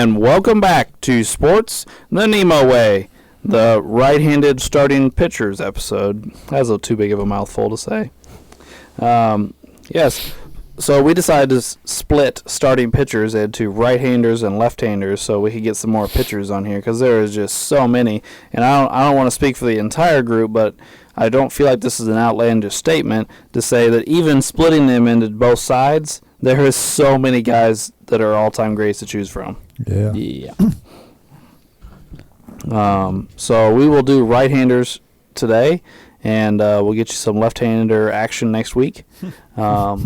and welcome back to Sports the NEMO Way, the right-handed starting pitchers episode. That's a too big of a mouthful to say. Yes, so we decided to split starting pitchers into right-handers and left-handers so we could get some more pitchers on here because there is just so many. And I don't want to speak for the entire group, but I don't feel like this is an outlandish statement to say that even splitting them into both sides, there is so many guys that are all-time greats to choose from. Yeah. So we will do right-handers today, and we'll get you some left-hander action next week. Yeah.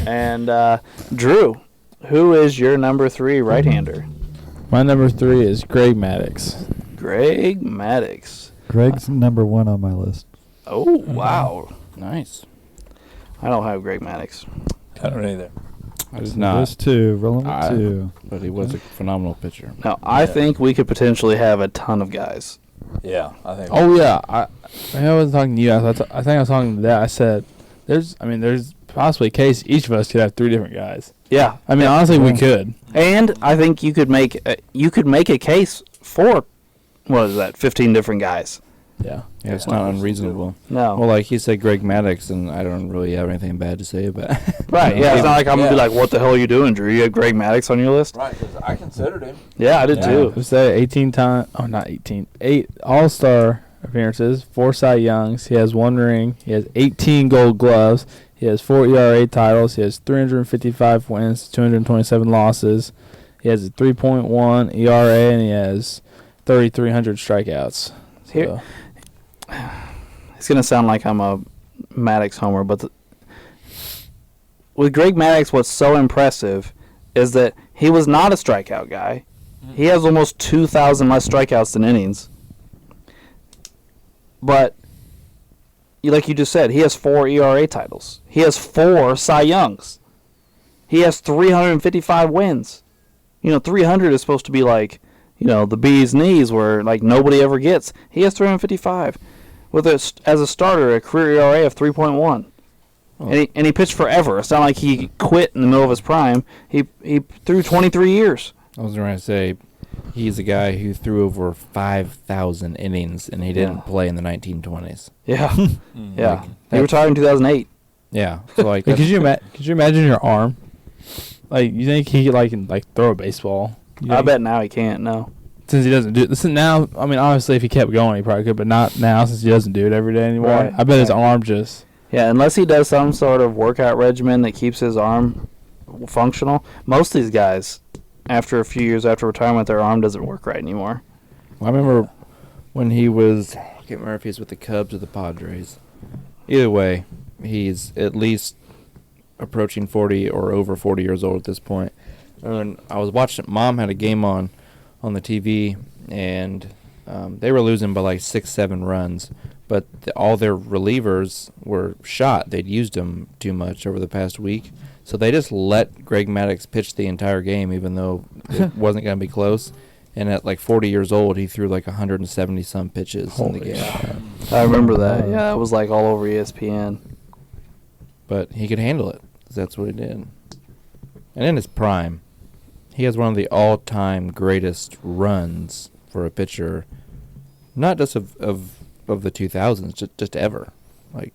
And Drew, who is your number 3 right-hander? My number 3 is Greg Maddux. Greg Maddux. Greg's number 1 on my list. Oh, wow. Nice. I don't have Greg Maddux. I don't either. I did not. There's 2. Rolling with 2. But he was a phenomenal pitcher. Now, I think we could potentially have a ton of guys. Yeah, I think. Oh, yeah. I wasn't talking to you. I think I was talking to that. I said, there's possibly a case each of us could have 3 different guys. Yeah. I mean, honestly, we could. And I think you could make a case for, 15 different guys. Yeah. Yeah, it's not unreasonable. No. Well, like he said, Greg Maddux, and I don't really have anything bad to say about it. Right, yeah. It's not like I'm going to be like, what the hell are you doing, Drew? You have Greg Maddux on your list? Right, because I considered him. Yeah, I did too. We say 8 All-Star appearances, 4 Cy Youngs. He has 1 ring. He has 18 Gold Gloves. He has 4 ERA titles. He has 355 wins, 227 losses. He has a 3.1 ERA, and he has 3,300 strikeouts. Here, it's going to sound like I'm a Maddux homer, but with Greg Maddux, what's so impressive is that he was not a strikeout guy. He has almost 2,000 less strikeouts than innings. But, like you just said, he has 4 ERA titles. He has 4 Cy Youngs. He has 355 wins. 300 is supposed to be like, the bee's knees where like nobody ever gets. He has 355 with as a starter a career ERA of 3.1. Oh. And he pitched forever. It's not like he quit in the middle of his prime. He threw 23 years. I was going to say he's a guy who threw over 5,000 innings and he didn't play in the 1920s. Yeah. Yeah. He retired in 2008. Yeah. So like could you imagine your arm? Like you think he could throw a baseball? I bet now he can't, no. Since he doesn't do it. Listen, now, I mean, obviously, if he kept going, he probably could, but not now since he doesn't do it every day anymore. Right. I bet his arm just... Yeah, unless he does some sort of workout regimen that keeps his arm functional. Most of these guys, after a few years after retirement, their arm doesn't work right anymore. Well, I remember when he was... I can't remember if he was with the Cubs or the Padres. Either way, he's at least approaching 40 or over 40 years old at this point. And I was watching, Mom had a game on the TV, and they were losing by like 6-7 runs, but all their relievers were shot. They'd used them too much over the past week, so they just let Greg Maddux pitch the entire game, even though it wasn't going to be close. And at like 40 years old, he threw like 170-some pitches in the game. I remember that. Yeah, it was like all over ESPN. But he could handle it, 'cause that's what he did. And in his prime, he has one of the all-time greatest runs for a pitcher, not just of the 2000s, just ever. Like,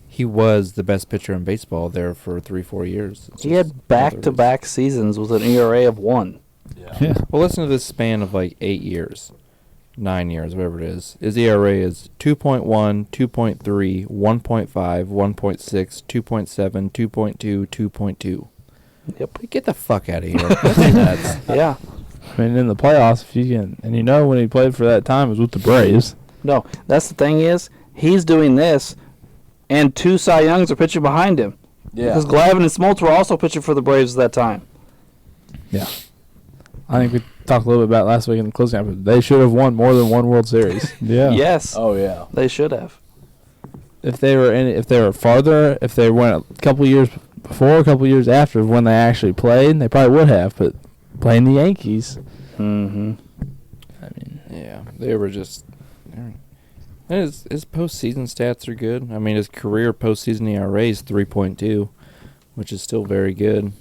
he was the best pitcher in baseball there for 3-4 years. He had back-to-back seasons with an ERA of 1. Yeah. Well, listen to this span of like 8 years, 9 years, whatever it is. His ERA is 2.1, 2.3, 1.5, 1.6, 2.7, 2.2, 2.2. Yep. Get the fuck out of here. That's Yeah. I mean, in the playoffs, if you can... And when he played for that time, it was with the Braves. No, that's the thing is, he's doing this, and 2 Cy Youngs are pitching behind him. Yeah. Because Glavine and Smoltz were also pitching for the Braves at that time. Yeah. I think we talked a little bit about it last week in the closing episode. They should have won more than one World Series. Yeah. Yes. Oh, yeah. They should have. If they were farther, if they went a couple years before, a couple years after when they actually played, they probably would have. But playing the Yankees, Mm-hmm. I mean, Yeah, they were just. And his postseason stats are good. I mean, his career postseason ERA is 3.2, which is still very good.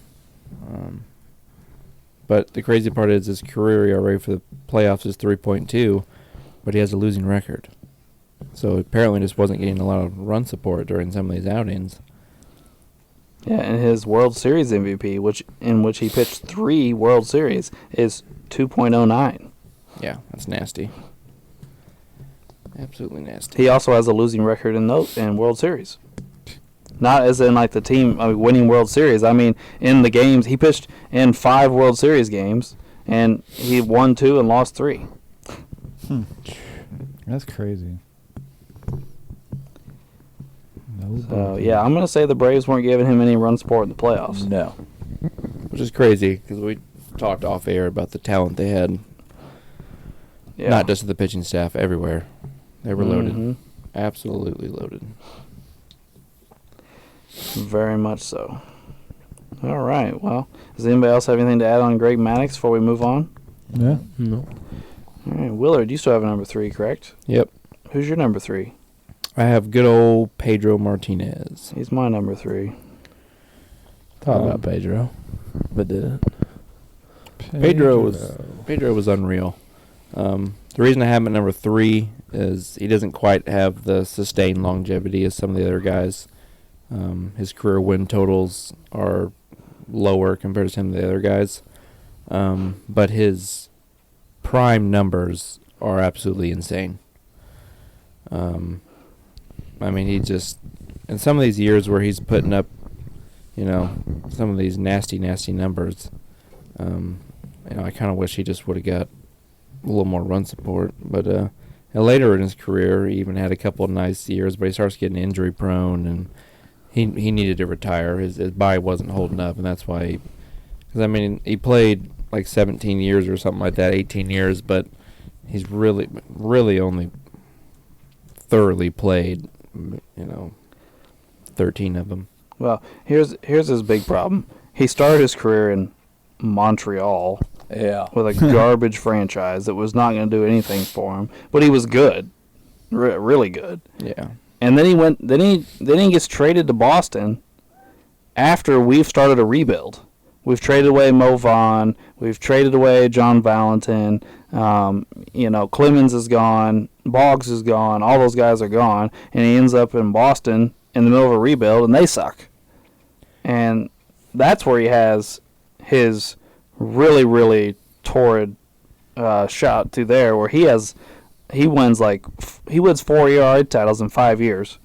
But the crazy part is his career ERA for the playoffs is 3.2, but he has a losing record. So apparently just wasn't getting a lot of run support during some of these outings. Yeah, and his World Series MVP, in which he pitched 3 World Series, is 2.09. Yeah, that's nasty. Absolutely nasty. He also has a losing record in World Series. Not as in like the team winning World Series. I mean, in the games he pitched in 5 World Series games, and he won 2 and lost 3. That's crazy. So yeah, I'm gonna say the Braves weren't giving him any run support in the playoffs. No. Which is crazy because we talked off air about the talent they had. Yeah. Not just the pitching staff, everywhere. They were loaded. Mhm. Absolutely loaded. Very much so. All right. Well, does anybody else have anything to add on Greg Maddux before we move on? Yeah. No. All right, Willard, you still have a number 3, correct? Yep. Who's your number 3? I have good old Pedro Martinez. He's my number 3. Thought about Pedro, but didn't. Pedro was unreal. The reason I have him at number 3 is he doesn't quite have the sustained longevity as some of the other guys. His career win totals are lower compared to some of the other guys. But his prime numbers are absolutely insane. I mean, he just, in some of these years where he's putting up, some of these nasty, nasty numbers, I kind of wish he just would have got a little more run support. But later in his career, he even had a couple of nice years, but he starts getting injury prone, and he needed to retire. His body wasn't holding up, and that's why. He played like 17 years or something like that, 18 years, but he's really, really only thoroughly played, 13 of them. Well, here's his big problem. He started his career in Montreal with a garbage franchise that was not going to do anything for him, but he was good, really good. Yeah. And then he gets traded to Boston after we've started a rebuild. We've traded away Mo Vaughn. We've traded away John Valentin. Clemens is gone. Boggs is gone. All those guys are gone. And he ends up in Boston in the middle of a rebuild, and they suck. And that's where he has his really, really torrid shot to there, where he wins 4 ERA titles in 5 years.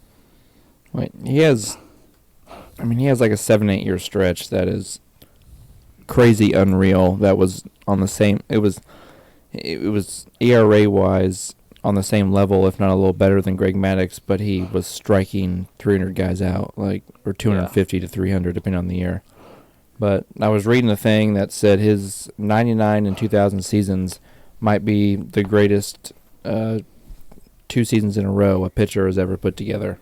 Wait, he has like a 7-8 year stretch that is crazy unreal. That was on the same. It was ERA wise on the same level, if not a little better than Greg Maddux, but he was striking 300 guys out, or 250 to 300 depending on the year. But I was reading a thing that said his 99 and 2000 seasons might be the greatest 2 seasons in a row a pitcher has ever put together.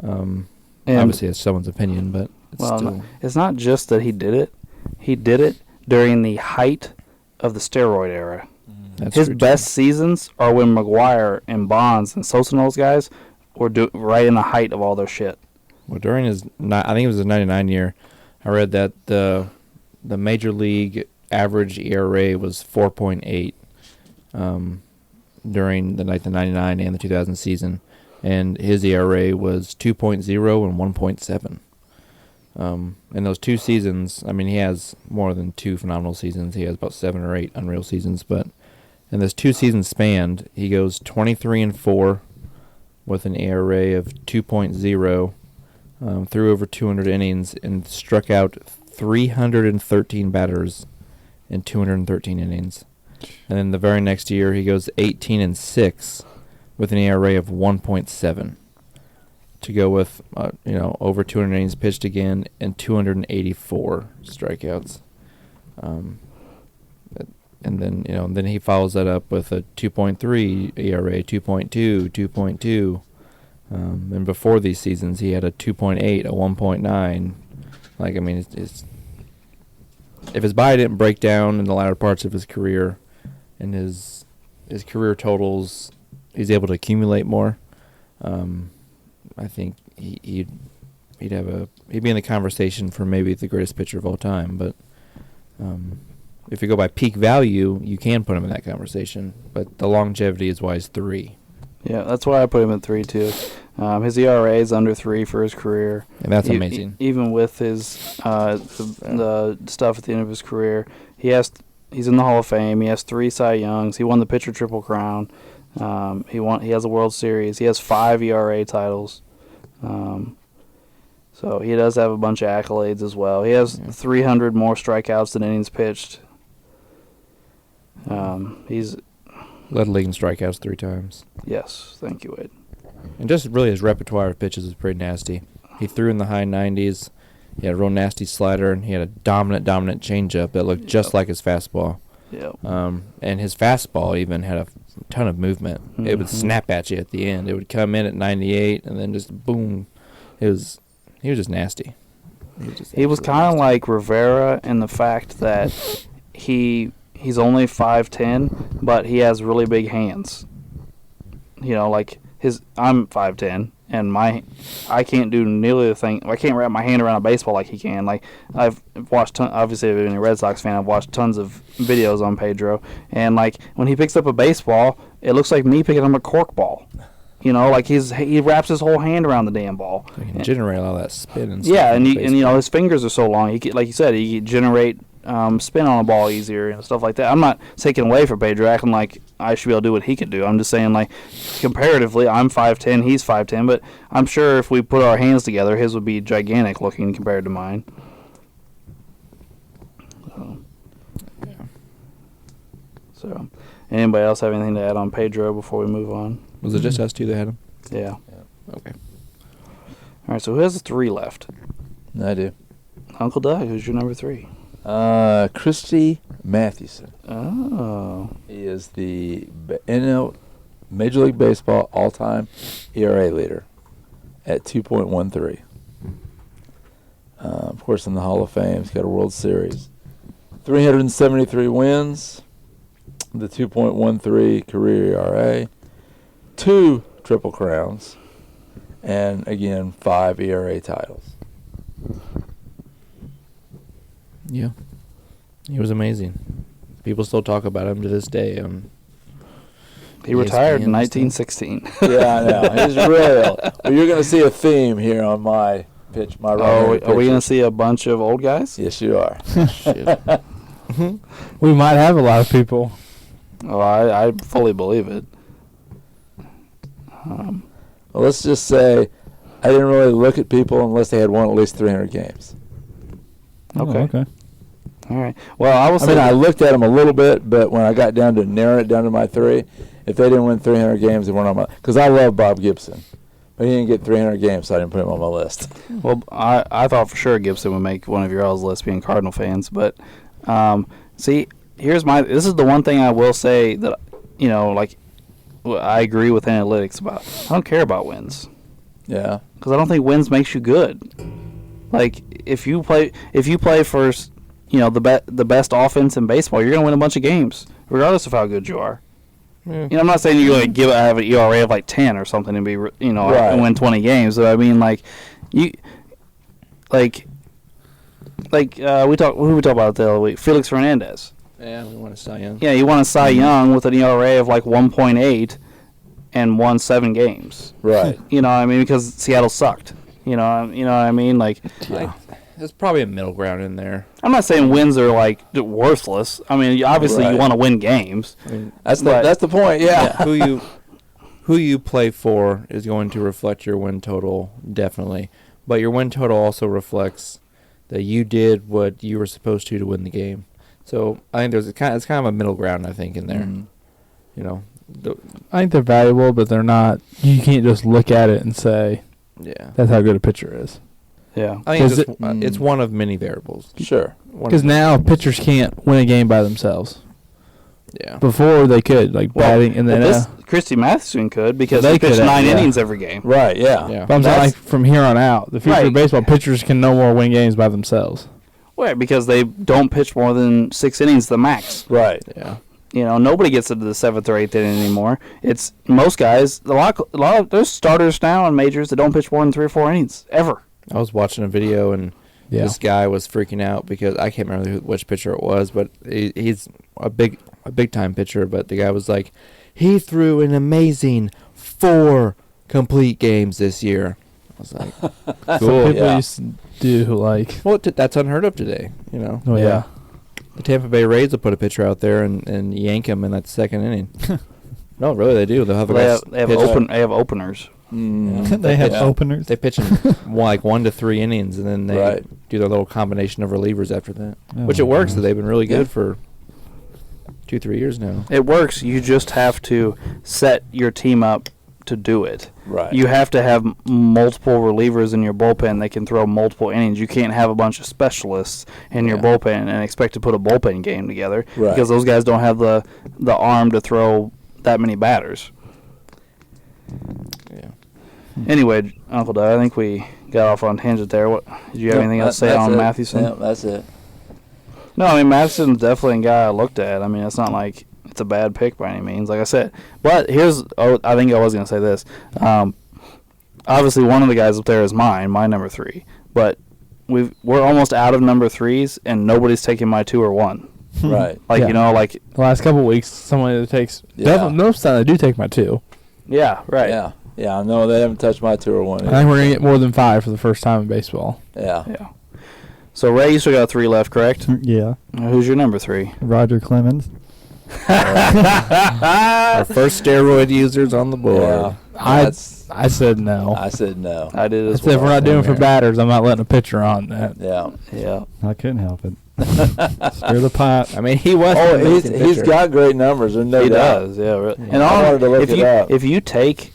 Obviously, it's someone's opinion, but it's not just that he did it. He did it during the height of the steroid era. His best seasons are when McGuire and Bonds and Sosa and those guys were right in the height of all their shit. Well, during I think it was his 99 year, I read that the major league average ERA was 4.8 during the 99 and the 2000 season, and his ERA was 2.0 and 1.7. In those 2 seasons, he has more than 2 phenomenal seasons. He has about 7 or 8 unreal seasons, but in this 2 season span, he goes 23-4 with an ERA of 2.0, threw over 200 innings, and struck out 313 batters in 213 innings. And then the very next year, he goes 18-6 with an ERA of 1.7. To go with, over 200 innings pitched again and 284 strikeouts. And then, then he follows that up with a 2.3 ERA, 2.2, 2.2. And before these seasons, he had a 2.8, a 1.9. It's if his body didn't break down in the latter parts of his career, and his career totals, he's able to accumulate more. I think he'd be in the conversation for maybe the greatest pitcher of all time. But if you go by peak value, you can put him in that conversation. But the longevity is why he's 3. Yeah, that's why I put him at 3 too. His ERA is under 3 for his career, and that's amazing. Even with his the stuff at the end of his career, he's in the Hall of Fame. He has 3 Cy Youngs. He won the pitcher triple crown. He has a World Series. He has 5 ERA titles. So he does have a bunch of accolades as well. He has 300 more strikeouts than innings pitched. He's led the league in strikeouts 3 times. Yes, thank you, Wade. And just really his repertoire of pitches is pretty nasty. He threw in the high 90s. He had a real nasty slider, and he had a dominant changeup that looked just like his fastball. Yep. And his fastball even had a ton of movement. It would snap at you at the end. It would come in at 98, and then just boom. He was just nasty. He was kind of like Rivera in the fact that he's only 5'10", but he has really big hands. You know, like I'm 5'10", and I can't do nearly the thing. I can't wrap my hand around a baseball like he can. Like I've watched, obviously, being a Red Sox fan, I've watched tons of videos on Pedro, and like when he picks up a baseball, it looks like me picking up a cork ball. You know, like he wraps his whole hand around the damn ball. So he can generate all that spin and stuff. Yeah, and you know his fingers are so long. Like you said, he can generate spin on a ball easier and stuff like that. I'm not taking away from Pedro, acting like I should be able to do what he could do. I'm just saying, like, comparatively, I'm 5'10", he's 5'10", but I'm sure if we put our hands together, his would be gigantic looking compared to mine. So, anybody else have anything to add on Pedro before we move on? Was it just us two that had him? Yeah. Okay. All right, so who has 3 left? I do. Uncle Doug, who's your number 3? Christy Mathewson. Oh. He is the Major League Baseball all-time ERA leader at 2.13. Of course, in the Hall of Fame, he's got a World Series. 373 wins, the 2.13 career ERA, 2 Triple Crowns, and, again, 5 ERA titles. Yeah. He was amazing. People still talk about him to this day. He retired in 1916. Yeah, I know. He's real. Well, you're going to see a theme here on my pitch. My are we going to see a bunch of old guys? Yes, you are. Shit. We might have a lot of people. Oh, I fully believe it. Well, let's just say I didn't really look at people unless they had won at least 300 games. Okay. Oh, okay. All right. Well, I will say I looked at them a little bit, but when I got down to narrowing it down to my 3, if they didn't win 300 games, they weren't on my – because I love Bob Gibson. But he didn't get 300 games, so I didn't put him on my list. Well, I thought for sure Gibson would make one of your all's list, being Cardinal fans. But, see, this is the one thing I will say that, you know, like, I agree with analytics about. I don't care about wins. Yeah. Because I don't think wins makes you good. Like, if you play for, you know, the best offense in baseball, you're going to win a bunch of games, regardless of how good you are. Yeah. You know, I'm not saying you're going to have an ERA of like 10 or something and be, you know, Right. and win 20 games. But I mean, like, who we talked about the other week? Felix Fernandez. Yeah, we want to Cy Young. Yeah, he won a Cy Young with an ERA of like 1.8 and won 7 games. Right. You know what I mean? Because Seattle sucked. You know what I mean? Like, Yeah. There's probably a middle ground in there. I'm not saying wins are like worthless. I mean, obviously you Right. want to win games. I mean, That's the point, yeah. who you play for is going to reflect your win total, definitely. But your win total also reflects that you did what you were supposed to win the game. So I think it's kind of a middle ground, I think, in there. Mhm. You know, I think they're valuable, but they're not. You can't just look at it and say yeah. that's how good a pitcher is. Yeah. I think 'Cause it's one of many variables. Sure. Because now pitchers can't win a game by themselves. Yeah. Before they could, like batting in the Christy Matheson could because They he pitched could, 9 yeah. innings every game. Right, yeah. Yeah. But I'm saying, That's- like, from here on out, the future Right. of baseball, pitchers can no more win games by themselves. Right, because they don't pitch more than 6 innings the max. Right. Yeah. You know, nobody gets into the 7th or 8th inning anymore. It's most guys. A lot of there's starters now in majors that don't pitch more than 3 or 4 innings ever. I was watching a video, and Yeah. This guy was freaking out because I can't remember which pitcher it was, but he's a big time pitcher. But the guy was like, he threw an amazing 4 complete games this year. I was like, So cool. people yeah. used to do like, Well, that's unheard of today. You know, oh yeah. the Tampa Bay Rays will put a pitcher out there and yank him in that second inning. No, really, they do. They'll have a They guy have, they have, pitch- they have openers. Mm. They have Yeah. openers. They pitch in like 1 to 3 innings, and then they Right. do their little combination of relievers after that, Oh which my it works. gosh. So they've been really good Yeah. for 2-3 years now. It works. You just have to set your team up to do it. Right. You have to have multiple relievers in your bullpen that can throw multiple innings. You can't have a bunch of specialists in your Yeah. bullpen and expect to put a bullpen game together Right. because those guys don't have the arm to throw that many batters. Yeah. Anyway, Uncle Doug, I think we got off on tangent there. What did you have anything else to say That's on it. Mathewson? Yeah, that's it. No, I mean Matheson's definitely a guy I looked at. I mean, it's not like it's a bad pick by any means, like I said. But I think I was going to say this. Obviously, one of the guys up there is my number 3. But we're almost out of number 3s, and nobody's taking my 2 or 1. Right. Like Yeah. like The last couple of weeks, somebody that takes definitely most time they do take my 2. yeah, right. Yeah. Yeah. No, they haven't touched my 2 or 1. I think we're gonna get more than 5 for the first time in baseball. Yeah. Yeah. So Ray, you still got 3 left, correct? Yeah. Who's your number 3? Roger Clemens. Our first steroid users on the board. Yeah. I said no. I said no. I did I as said if well. we're not doing for Yeah. batters, I'm not letting a pitcher on that. Yeah. Yeah. I couldn't help it. Stir the pot. I mean, he was. Oh, an he's amazing pitcher. got great numbers. There's no He doubt. does, yeah. Really. Yeah. And I wanted to look if it you up. if you take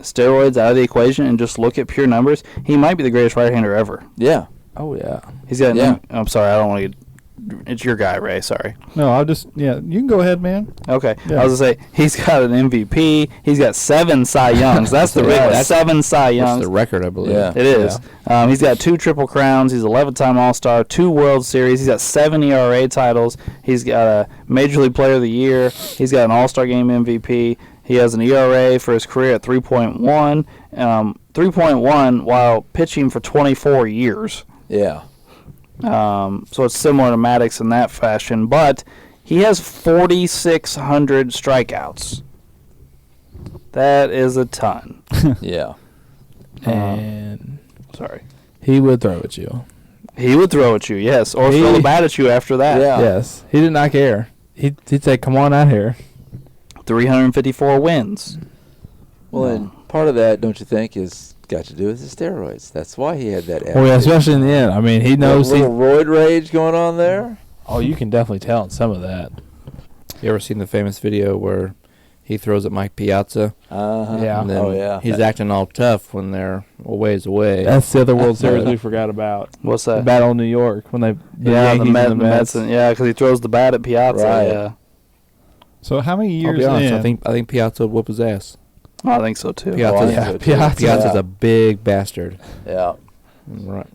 steroids out of the equation and just look at pure numbers, he might be the greatest right-hander ever. Yeah. Oh yeah. He's got. Yeah. I'm sorry, I don't want to. It's your guy, Ray. Sorry. No, I'll just, you can go ahead, man. Okay. Yeah. I was gonna say he's got an MVP. He's got 7 Cy Youngs. That's the Yeah, big one. that's- 7 Cy That's Youngs. the record, I believe. Yeah. It is. He's got 2 Triple Crowns. He's 11-time All-Star, 2 World Series. He's got 7 ERA titles. He's got a Major League Player of the Year. He's got an All-Star Game MVP. He has an ERA for his career at 3.1. 3.1 while pitching for 24 years. Yeah. So it's similar to Maddox in that fashion, but he has 4,600 strikeouts. That is a ton. Yeah. And Sorry. he would throw at you. He would throw at you, yes, or He- throw the bat at you after that. Yeah. Yes. He did not care. He'd say, "Come on out here." 354 wins. Well, and part of that, don't you think, is got to do with the steroids. That's why he had that. Oh yeah, especially in the end. I mean, he knows. little roid rage going on there. Oh, you can definitely tell in some of that. You ever seen the famous video where he throws at Mike Piazza? Uh-huh. Yeah. And then Oh, yeah. He's acting all tough when they're a ways away. That's the other World Series we forgot about. What's The that? battle in New York when they The Yankees Mets, and the Mets. yeah, because he throws the bat at Piazza. Right. Yeah, So how many I'll years be honest. in? I think Piazza would whoop his ass. I think so too. Piazza's, yeah. Piazza. Piazza's Yeah. a big bastard. Yeah. Right.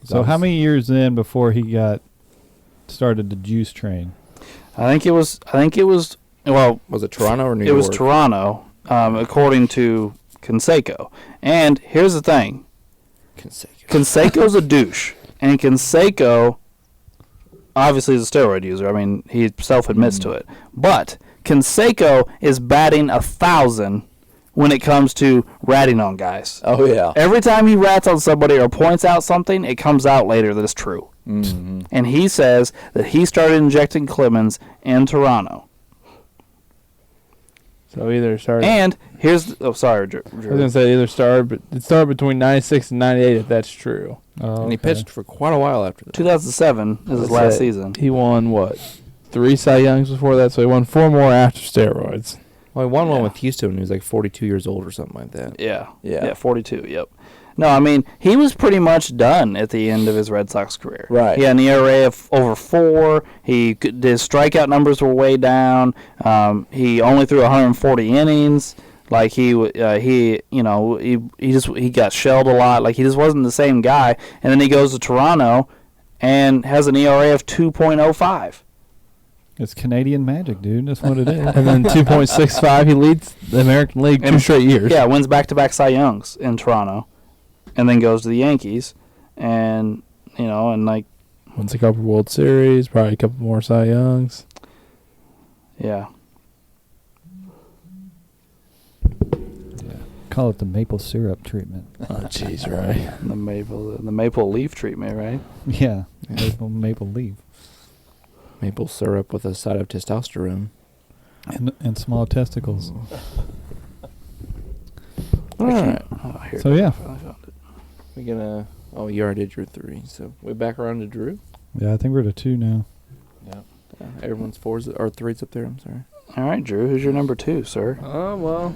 So how many years in before he got started the juice train? I think it was. Well, Was it Toronto or New it York? was Toronto, according to Canseco. And here's the thing: Canseco's a douche, and Canseco obviously is a steroid user. I mean, he self-admits to it. But Canseco is batting 1,000 when it comes to ratting on guys. Oh, yeah. Every time he rats on somebody or points out something, it comes out later that it's true. Mm-hmm. And he says that he started injecting Clemens in Toronto. So either started. And here's sorry, Drew. I was gonna say either started, but it started between 96 and 98 if that's true. Oh, And he okay. pitched for quite a while after that. 2007 is his That's last it. season. He won what? 3 Cy Youngs before that, so he won 4 more after steroids. Well, he won one Yeah. with Houston when he was like 42 years old or something like that. Yeah. Yeah. 42, yep. No, I mean, he was pretty much done at the end of his Red Sox career. Right. He had an ERA of over 4. His strikeout numbers were way down. He only threw 140 innings. Like he got shelled a lot. Like he just wasn't the same guy. And then he goes to Toronto and has an ERA of 2.05. It's Canadian magic, dude. That's what it is. And then 2.65, he leads the American League 2 straight years. Yeah, wins back-to-back Cy Youngs in Toronto, and then goes to the Yankees, and and like, Wins a couple World Series, probably a couple more Cy Youngs. yeah. Call it the maple syrup treatment. Oh, jeez, right. The maple leaf treatment, right? Yeah, maple leaf. Maple syrup with a side of testosterone. And small testicles. All right. Oh, here So, it is. yeah. I finally found it. We're gonna. Oh, you already did your 3. So we back around to Drew. Yeah, I think we're to 2 now. Everyone's 4s or 3s up there. I'm sorry. All right, Drew, who's your number 2, sir? Oh, well.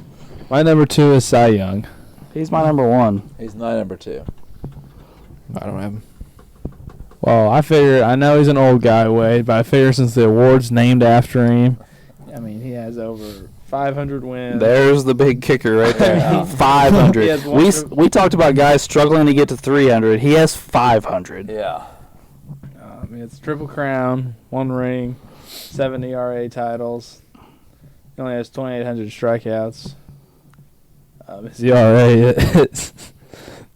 My number 2 is Cy Young. He's my number 1. He's my number 2. I don't have him. Well, I know he's an old guy, Wade, but I figure since the award's named after him, I mean, he has over 500 wins. There's the big kicker right there. Yeah. 500. He has one We talked about guys struggling to get to 300. He has 500. Yeah. I mean, it's Triple Crown, 1 ring, 7 ERA titles. He only has 2,800 strikeouts. His ERA is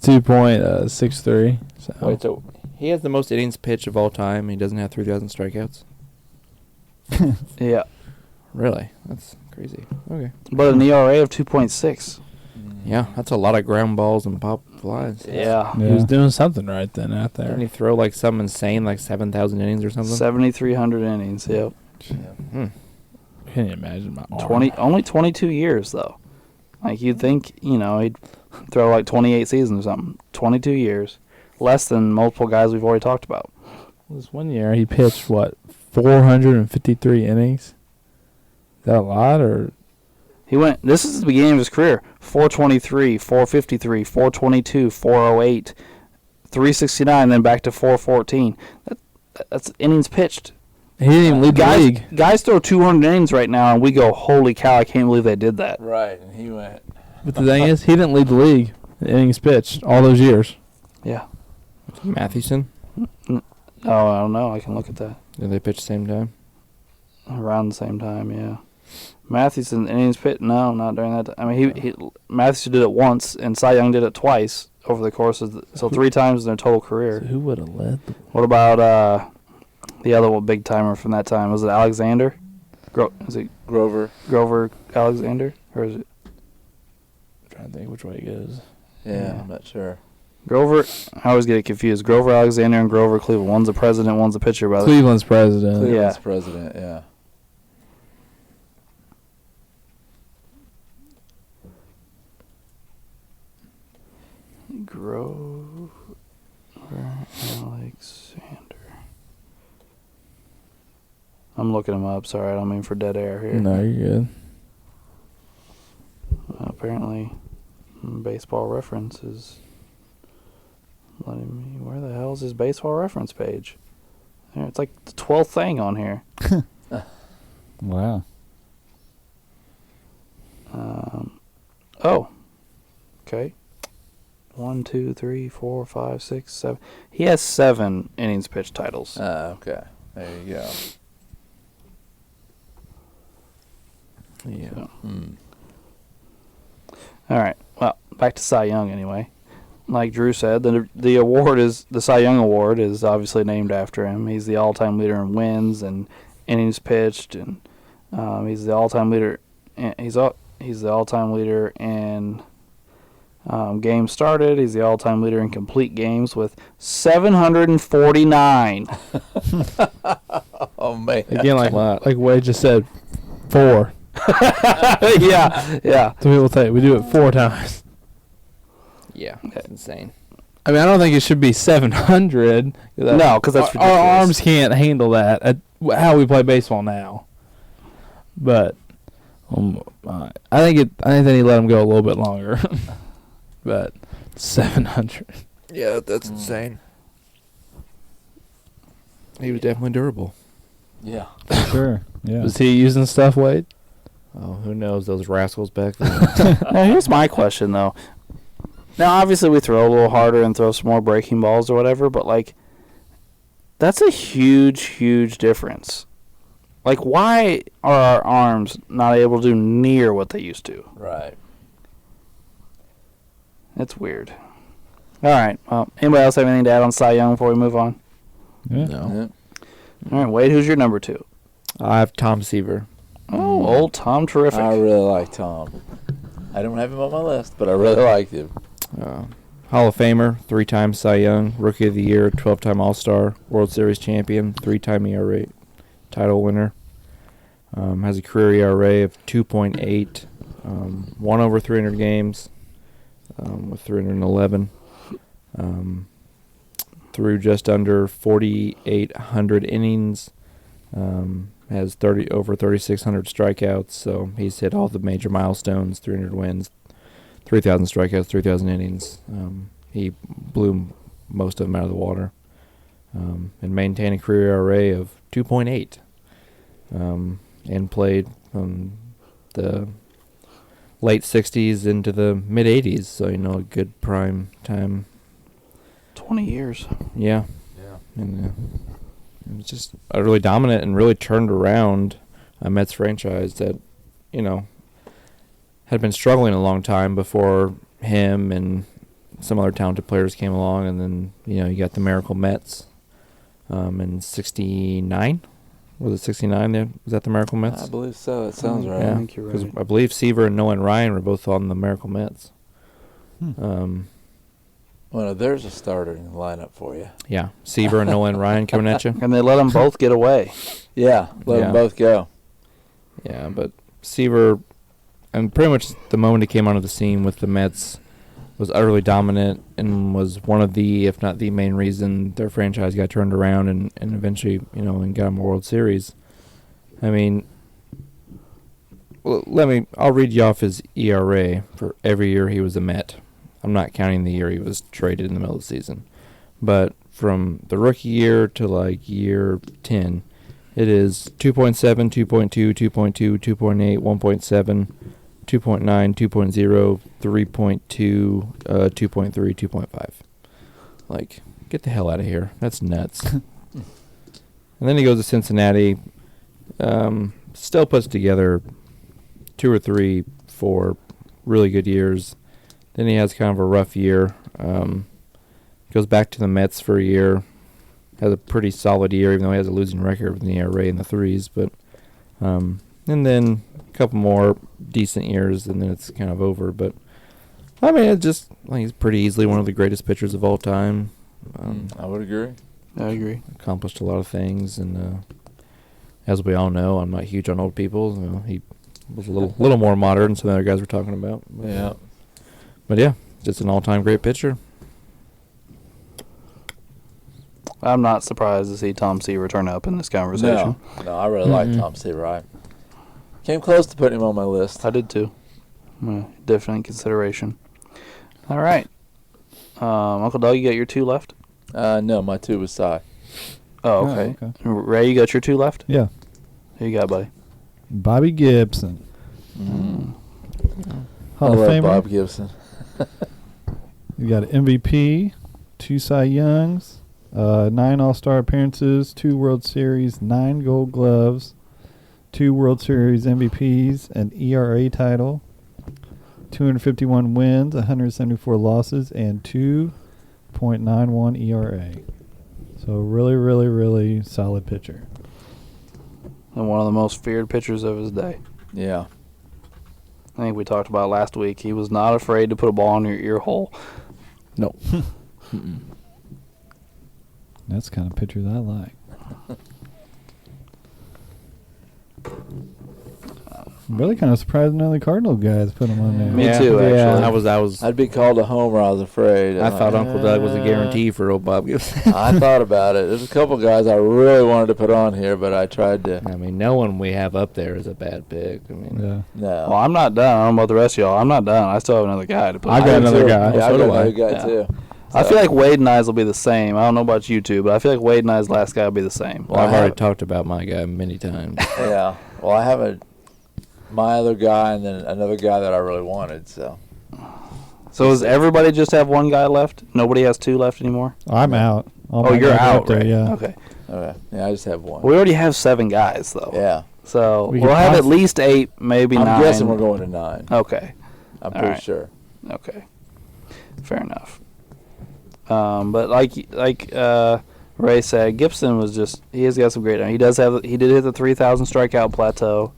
2.63. So. Wait, so he has the most innings pitched of all time, and he doesn't have 3,000 strikeouts? Yeah. Really? That's crazy. Okay. But an ERA of 2.6. Yeah, that's a lot of ground balls and pop flies. Yeah. He was doing something right then out Didn't there. he throw like some insane, like 7,000 innings or something? 7,300 innings. Yep. Hmm. Can you imagine my arm? Only 22 years though. Like you'd think, he'd throw like 28 seasons or something. 22 years, less than multiple guys we've already talked about. This one year he pitched 453 innings. Is that a lot or? He went. This is the beginning of his career. 423, 453, 422, 408, 369, then back to 414. That's innings pitched. He didn't even lead the league. Guys throw 200 innings right now, and we go, holy cow, I can't believe they did that. Right, and he went. But the thing is, he didn't lead the league in innings pitched all those years. Yeah. Mathewson? Oh, I don't know. I can look at that. Did they pitch the same time? Around the same time, yeah. Mathewson, innings pitched, no, not during that time. I mean, he Mathewson did it once, and Cy Young did it twice over the course of so 3 times in their total career. So who would have led? What about the other one big timer from that time? Was it Alexander? Is it Grover. Grover Alexander? Or is it I'm trying to think which way it goes. Yeah, I'm not sure. Grover? I always get it confused. Grover Alexander and Grover Cleveland. One's the president, one's the pitcher, brother. Cleveland's president. Cleveland's Yeah. president, yeah. Grover Alexander. I'm looking him up. Sorry, I don't mean for dead air here. No, you're good. Apparently, Baseball Reference is letting me. Where the hell is his Baseball Reference page? There, it's like the 12th thing on here. Wow. Oh. Okay. 1, 2, 3, 4, 5, 6, 7. He has 7 innings pitched titles. Okay. There you go. Yeah. So. Hmm. All right. Well, back to Cy Young anyway. Like Drew said, the award is the Cy Young Award is obviously named after him. He's the all-time leader in wins and innings pitched, and he's the all-time leader. He's the all-time leader in games started. He's the all-time leader in complete games with 749. Oh, man. Again, like Wade just said, 4. yeah. So people say we do it 4 times. Yeah, that's insane. I mean, I don't think it should be 700. No, because that's ridiculous. Our arms can't handle that at how we play baseball now. But I think they need to let him go a little bit longer. But 700. Yeah, that's insane. He was definitely durable. Yeah. Sure. Yeah. Was he using stuff, Wade? Oh, who knows those rascals back then? Now, here's my question, though. Now, obviously, we throw a little harder and throw some more breaking balls or whatever, but, like, that's a huge, huge difference. Like, why are our arms not able to do near what they used to? Right. It's weird. All right. Well, anybody else have anything to add on Cy Young before we move on? Yeah. No. All right, Wade, who's your number 2? I have Tom Seaver. Oh, old Tom Terrific. I really like Tom. I don't have him on my list, but I really liked him. Hall of Famer, 3-time Cy Young, Rookie of the Year, 12-time All-Star, World Series champion, 3-time ERA title winner. Has a career ERA of 2.8, won over 300 games with 311. Threw just under 4,800 innings. Has over 3,600 strikeouts, so he's hit all the major milestones: 300 wins, 3,000 strikeouts, 3,000 innings. He blew most of them out of the water, and maintained a career ERA of 2.8, and played from the late 60s into the mid 80s. So a good prime time. 20 years. Yeah. And it was just a really dominant and really turned around a Mets franchise that, had been struggling a long time before him and some other talented players came along. And then, you got the Miracle Mets in 69. Was it 69 then? Was that the Miracle Mets? I believe so. It sounds right. I Yeah, think you're because right. I believe Seaver and Nolan Ryan were both on the Miracle Mets. Well, there's a starter in the lineup for you. Yeah, Seaver and Nolan Ryan coming at you. And they let them both get away. Yeah, let Yeah. them both go. Yeah, but Seaver, and pretty much the moment he came onto the scene with the Mets, was utterly dominant and was one of the, if not the main reason their franchise got turned around and eventually, and got them a World Series. I mean, well, I'll read you off his ERA for every year he was a Met. I'm not counting the year he was traded in the middle of the season. But from the rookie year to year 10, it is 2.7, 2.2, 2.2, 2.8, 1.7, 2.9, 2.0, 3.2, 2.3, 2.5. Get the hell out of here. That's nuts. And then he goes to Cincinnati, still puts together 2 or 3, 4 really good years. Then he has kind of a rough year. Goes back to the Mets for a year. Has a pretty solid year, even though he has a losing record with the ERA in the 3s. But and then a couple more decent years, and then it's kind of over. But I mean, he's pretty easily one of the greatest pitchers of all time. I would agree. I agree. Accomplished a lot of things, and as we all know, I'm not huge on old people. He was a little more modern than some of the other guys we're talking about. Yeah. But yeah, just an all-time great pitcher. I'm not surprised to see Tom Seaver turn up in this conversation. No, I really like Tom Seaver. I came close to putting him on my list. I did too. Definitely in consideration. All right. Uncle Doug, you got your 2 left? No, my 2 was Cy. Oh, okay. Ray, you got your 2 left? Yeah. Who you got, buddy? Bobby Gibson. I Hall of love Famer. Bob Gibson. You got an MVP, 2 Cy Youngs, 9 All-Star appearances, 2 World Series, 9 Gold Gloves, 2 World Series MVPs, an ERA title, 251 wins, 174 losses, and 2.91 ERA. So really, really, really solid pitcher. And one of the most feared pitchers of his day. Yeah. I think we talked about last week. He was not afraid to put a ball in your ear hole. No. That's the kind of pitcher that I like. I'm really kind of surprised none of the Cardinal guys put him on there. Me too, actually. I was. I'd be called a homer. I was afraid. I thought Uncle Doug was a guarantee for old Bob Gibson. I thought about it. There's a couple guys I really wanted to put on here, but I tried to. I mean, no one we have up there is a bad pick. I mean, Yeah. No. Well, I'm not done. I don't know about the rest of y'all. I'm not done. I still have another guy to put I on. got do another too. guy. Yeah, I So got do I. another guy Yeah. too. I feel like Wade and I's will be the same. I don't know about you two, but I feel like Wade and I's last guy will be the same. well, I've I already have- talked about my guy many times. Yeah. Well, I have my other guy and then another guy that I really wanted. So. So does everybody just have one guy left? Nobody has 2 left anymore? I'm out. All Oh, my you're guys are out, up there, right? yeah. Okay. Okay. Yeah, I just have one. We already have 7 guys, though. Yeah. So We we'll could have at possibly- least 8, maybe 9. I'm guessing we're going to 9. Okay. I'm All pretty right. sure. Okay. Fair enough. But like Ray said, Gibson was he has got some great. He did hit the 3,000 strikeout plateau.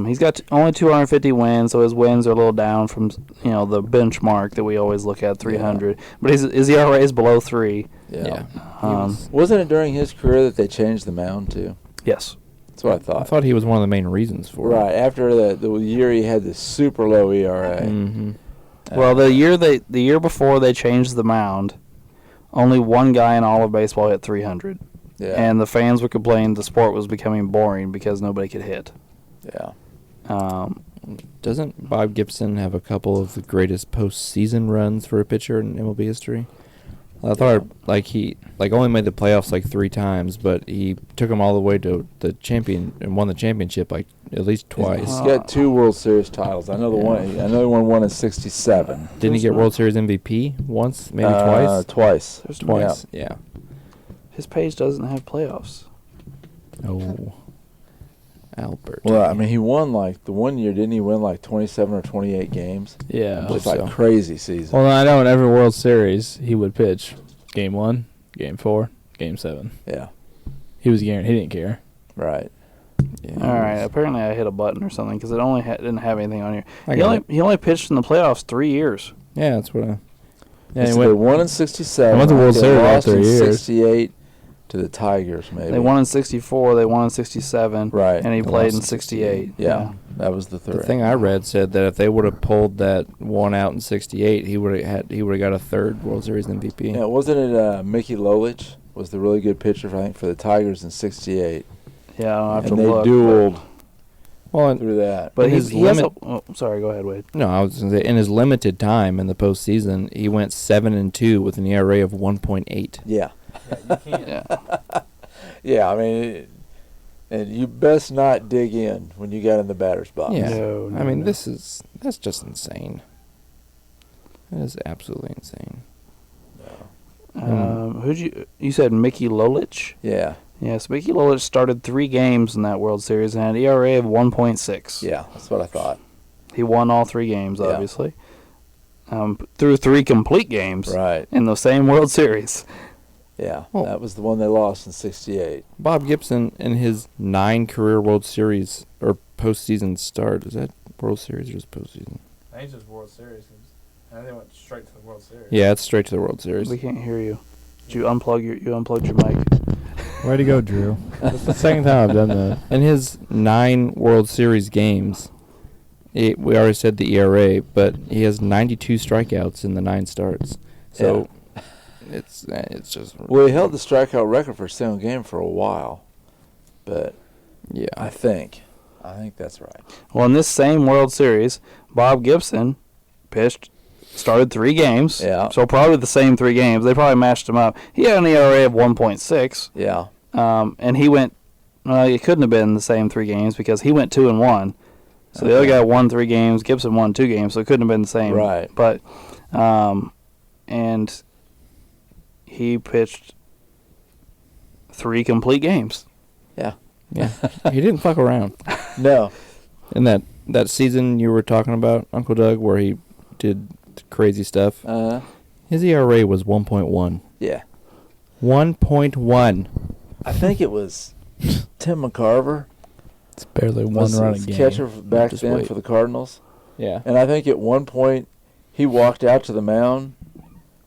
He's got only 250 wins, so his wins are a little down from the benchmark that we always look at, 300. But his ERA is below 3. Yeah. Um, Wasn't it during his career that they changed the mound too? yes. That's what I thought. I thought he was one of the main reasons for it. Right after the year he had this super low ERA. Mm-hmm. Well, the year before they changed the mound, only one guy in all of baseball hit 300, Yeah. and the fans would complain the sport was becoming boring because nobody could hit. Yeah. Doesn't Bob Gibson have a couple of the greatest postseason runs for a pitcher in MLB history? I thought he only made the playoffs 3 times, but he took them all the way to the champion and won the championship at least twice. He's got 2 World Series titles. I know the one. I know the one won in '67. Didn't he get World Series MVP once, maybe twice? Twice. There's Twice, yeah. His page doesn't have playoffs. Oh, Albert. Well, I mean, he won the one year, didn't he win 27 or 28 games? Yeah. It's so. crazy season. Well, I know in every World Series he would pitch Game 1, Game 4, Game 7. Yeah. He was guaranteed. He didn't care. Right. Yeah, All right. Apparently, I hit a button or something because it only didn't have anything on here. I got it. He only pitched in the playoffs 3 years. Yeah, that's what I... Yeah, he So went- they won in '67. They went to World They Series lost after in years. '68 to the Tigers, maybe. They won in '64. They won in '67. Right. And he They played lost in in '68. Yeah, that was the third. The thing I read said that if they would have pulled that one out in '68, he would have got a 3rd World Series MVP. Yeah, wasn't it Mickey Lolich was the really good pitcher for the Tigers in '68, Yeah, I'll have and to they look. dueled Well, and, through that. But his he has limit- sorry, go ahead, Wade. no, I was going to say in his limited time in the postseason, he went 7-2 with an ERA of 1.8. Yeah, Yeah. yeah. I mean, and you best not dig in when you got in the batter's box. Yeah, No, I mean no. that's just insane. That is absolutely insane. You said Mickey Lolich? Yeah, Yes, Mickey Lolich started 3 games in that World Series and had an ERA of 1.6. yeah. That's what I thought. He won all 3 games, Yeah. obviously. Through 3 complete games Right. in the same World Series. Yeah, Well- that was the one they lost in '68. Bob Gibson in his 9 career World Series or postseason start, is that World Series or just postseason? I think it's just World Series. I think they went straight to the World Series. Yeah, it's straight to the World Series. We can't hear you. Did you unplugged your mic? Way to go, Drew. That's the second time I've done that. In his 9 World Series games, we already said the ERA, but he has 92 strikeouts in the 9 starts. So it's just Well, he held the strikeout record for a single game for a while, but yeah. I think that's right. Well, in this same World Series, Bob Gibson started 3 games. Yeah. So probably the same 3 games. They probably matched him up. He had an ERA of 1.6. Yeah, And he went. It couldn't have been the same 3 games because he went 2-1. So the other guy won 3 games. Gibson won 2 games, so it couldn't have been the same. Right. But, and he pitched 3 complete games. yeah. Yeah. He didn't fuck around. No, In that season you were talking about, Uncle Doug, where he did crazy stuff, his ERA was 1.1. yeah. 1.1. I think it was Tim McCarver It's barely one was run a the game. catcher back Just then wait. for the Cardinals, Yeah. and I think at one point he walked out to the mound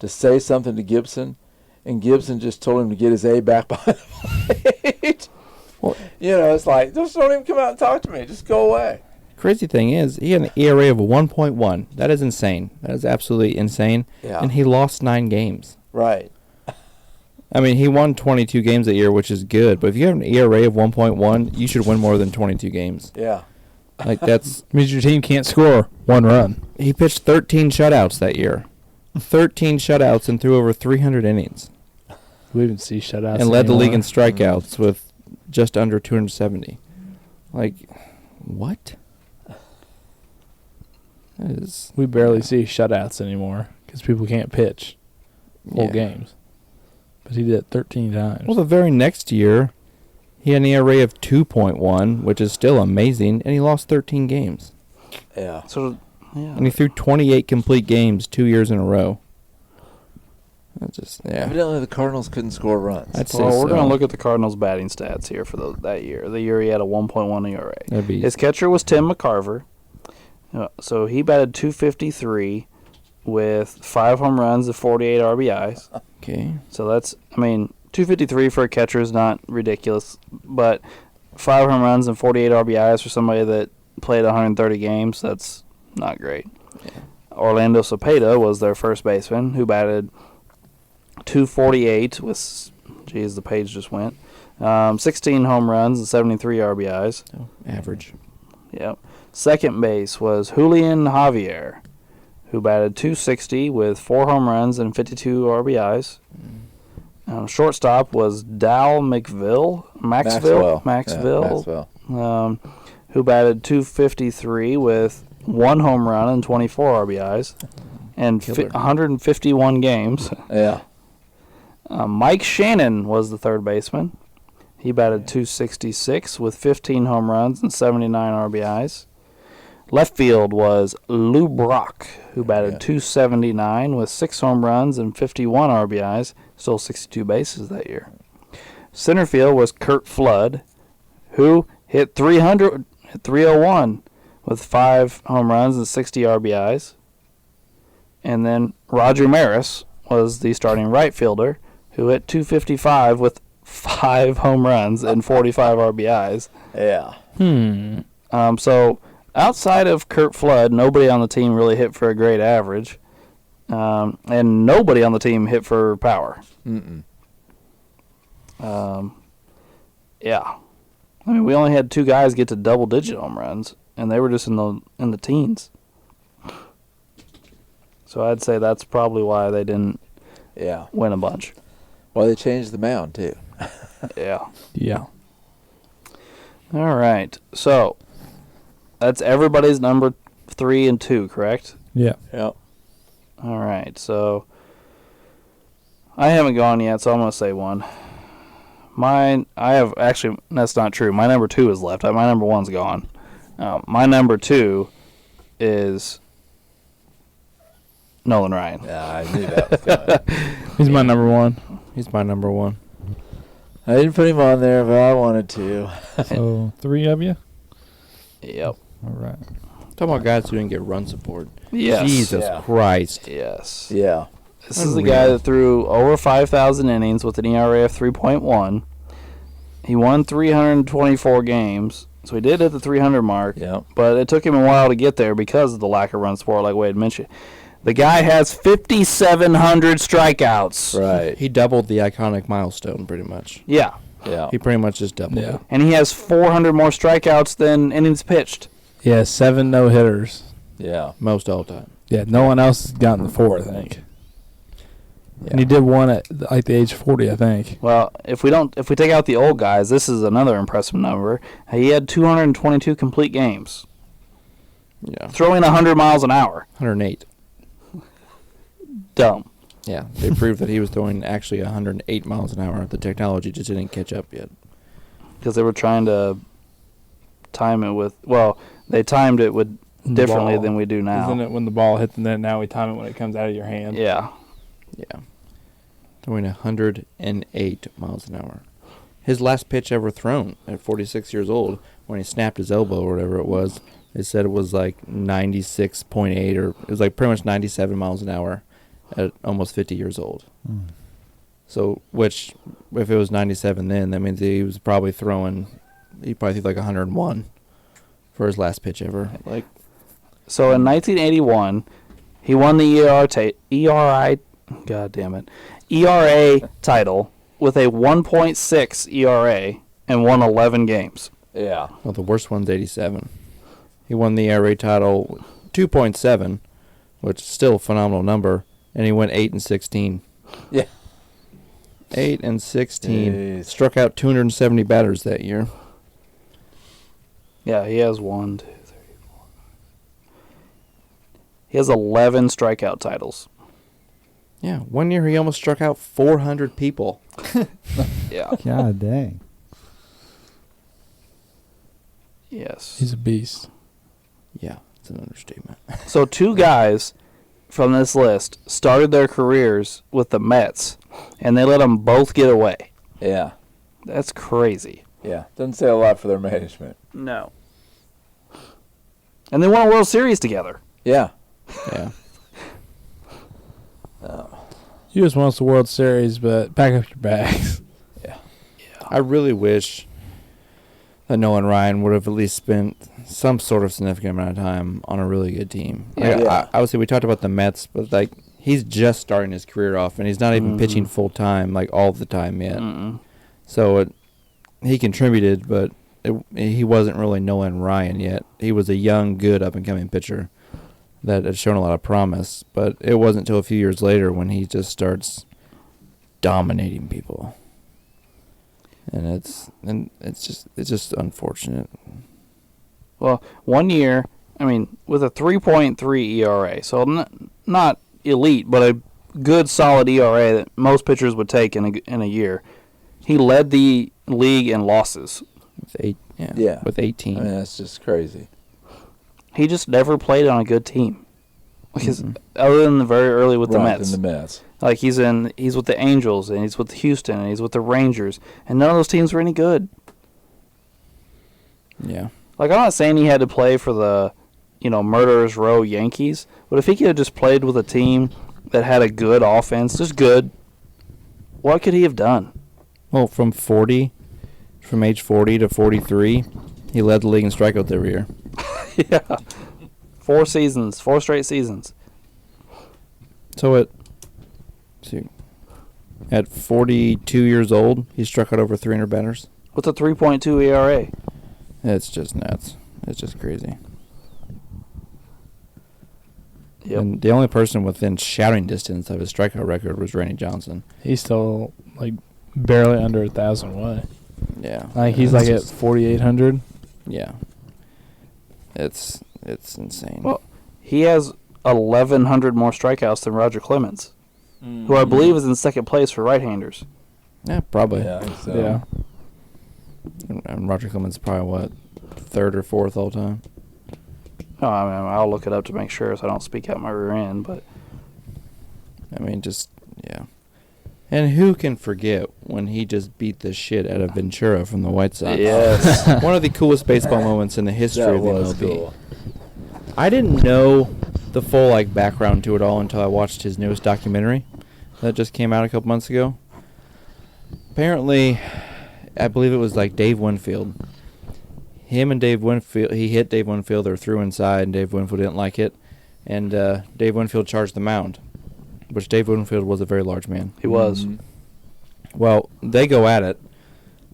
to say something to Gibson, and Gibson just told him to get his A back behind the plate. Well- It's like, just don't even come out and talk to me. Just go away. Crazy thing is, he had an ERA of 1.1. That is insane. That is absolutely insane. Yeah. And he lost 9 games. Right. I mean, he won 22 games that year, which is good. But if you have an ERA of 1.1, you should win more than 22 games. Yeah. Like, that's... Means your team can't score 1 run. He pitched 13 shutouts that year. 13 shutouts and threw over 300 innings. We didn't see shutouts. And led the league in anymore. strikeouts with just under 270. Like, what? That is... We barely see shutouts anymore because people can't pitch whole yeah. games. But he did it 13 times. Well, the very next year, he had an ERA of 2.1, which is still amazing, and he lost 13 games. Yeah. So, yeah. And he threw 28 complete games 2 years in a row. Evidently, the Cardinals couldn't score runs. I'd say Well, we're so. going to look at the Cardinals' batting stats here for that year. The year he had a 1.1 ERA. That'd be His catcher was Tim McCarver. So he batted .253 with 5 home runs and 48 RBIs. okay. So that's, I mean, .253 for a catcher is not ridiculous, but 5 home runs and 48 RBIs for somebody that played 130 games, that's not great. Yeah. Orlando Cepeda was their first baseman, who batted .248 with, geez, the page just went, 16 home runs and 73 RBIs. So, average. Yep. Second base was Julian Javier, who batted .260 with 4 home runs and 52 RBIs. Shortstop was Dal Maxville, Yeah, Maxville, Maxwell. who batted .253 with 1 home run and 24 RBIs and Killer. 151 games. Yeah. Mike Shannon was the third baseman. He batted .266 with 15 home runs and 79 RBIs. Left field was Lou Brock, who batted Yeah. .279 with 6 home runs and 51 RBIs, stole 62 bases that year. Center field was Kurt Flood, who hit 301 with 5 home runs and 60 RBIs. And then Roger Maris was the starting right fielder, who hit .255 with 5 home runs and 45 RBIs. Yeah. So outside of Kurt Flood, nobody on the team really hit for a great average, and nobody on the team hit for power. Mm-mm. Yeah, I mean, we only had 2 guys get to double-digit home runs, and they were just in the teens. So I'd say that's probably why they didn't Yeah. win a bunch. Well, they changed the mound, too. Yeah. Yeah. All right. So that's everybody's number 3 and 2, correct? Yeah. Yep. All right. So I haven't gone yet, so I'm going to say one. Mine, I have actually, that's not true. My number 2 is left. My number 1's gone. My number 2 is Nolan Ryan. Yeah, I knew that was coming. He's my number 1. He's my number 1. I didn't put him on there, but I wanted to. So 3 of you. Yep. All right. Talking about guys who didn't get run support. Yes. Jesus Yeah. Christ. Yes. Yeah. This is the Unreal. guy that threw over 5,000 innings with an ERA of 3.1. He won 324 games, so he did hit the 300 mark. Yep. But it took him a while to get there because of the lack of run support, like Wade mentioned. The guy has 5,700 strikeouts. Right. He doubled the iconic milestone pretty much. Yeah, Yeah. He pretty much just doubled Yeah. it. and he has 400 more strikeouts than innings pitched. He has 7 no-hitters. Yeah. Most all time. Yeah, no one else has gotten the 4, I think. And he did one at like the age of 40, I think. Well, if we take out the old guys, this is another impressive number. He had 222 complete games, Yeah. throwing 100 miles an hour. 108. Dumb. Yeah. They proved that he was throwing actually 108 miles an hour. The technology just didn't catch up yet. Because they were trying to time it with, well, they timed it with differently Ball. than we do now. Isn't it when the ball hits the net? Now we time it when it comes out of your hand. Yeah. Yeah. Throwing 108 miles an hour. His last pitch ever thrown at 46 years old, when he snapped his elbow or whatever it was, they said it was like 96.8, or it was like pretty much 97 miles an hour at almost 50 years old. So, which, if it was 97 then, that means he was probably throwing, he probably threw like 101 for his last pitch ever. Like, So in 1981, he won the ERA title with a 1.6 ERA and won 11 games. Yeah. well, the worst one's 87. He won the ERA title 2.7, which is still a phenomenal number, and he went 8-16. Yeah. 8-16. Jeez. Struck out 270 batters that year. Yeah, he has 1, 2, 3, 4. He has 11 strikeout titles. Yeah, one year he almost struck out 400 people. Yeah. God dang. Yes. He's a beast. Yeah, it's an understatement. So 2 guys from this list started their careers with the Mets, and they let them both get away. Yeah. That's crazy. Yeah. Doesn't say a lot for their management. No. And they won a World Series together. Yeah. Yeah. You just won us the World Series, but pack up your bags. I really wish that Nolan Ryan would have at least spent some sort of significant amount of time on a really good team. Like, Yeah. Obviously, we talked about the Mets, but like he's just starting his career off, and he's not even pitching full time, like all the time yet. So he contributed, but he wasn't really Nolan Ryan yet. He was a young, good, up and coming pitcher that had shown a lot of promise, but it wasn't until a few years later when he just starts dominating people. And it's just unfortunate. Well, 1 year, I mean, with a 3.3 ERA, so not elite, but a good, solid ERA that most pitchers would take in a year. He led the league in losses. With 18. I mean, that's just crazy. He just never played on a good team. Because other than the very early with the Mets. In the Mets. Like he's with the Angels and he's with Houston and he's with the Rangers, and none of those teams were any good. Yeah. Like, I'm not saying he had to play for the, Murderers Row Yankees, but if he could have just played with a team that had a good offense, just good, what could he have done? Well, from age 40 to 43, he led the league in strikeouts every year. Yeah. 4 straight seasons. So at 42 years old, he struck out over 300 batters. With a 3.2 ERA. It's just nuts. It's just crazy. Yep. And the only person within shouting distance of his strikeout record was Randy Johnson. He's still like barely under 1,000 away. Yeah. Like he's like at 4,800. Yeah. It's insane. Well, he has 1,100 more strikeouts than Roger Clemens, who I believe is in second place for right-handers. Yeah, probably. Yeah, I think so. Yeah. And Roger Clemens is probably, what, third or fourth all time? Oh, I mean, I'll look it up to make sure so I don't speak out my rear end, but... I mean, just, yeah. And who can forget when he just beat the shit out of Ventura from the White Sox? Yes. One of the coolest baseball moments in the history That of the was MLB. cool. I didn't know the full background to it all until I watched his newest documentary that just came out a couple months ago. Apparently, I believe it was Dave Winfield. Him and Dave Winfield, he hit Dave Winfield, they were through inside, and Dave Winfield didn't like it. And Dave Winfield charged the mound, which Dave Winfield was a very large man. He was. Well, they go at it.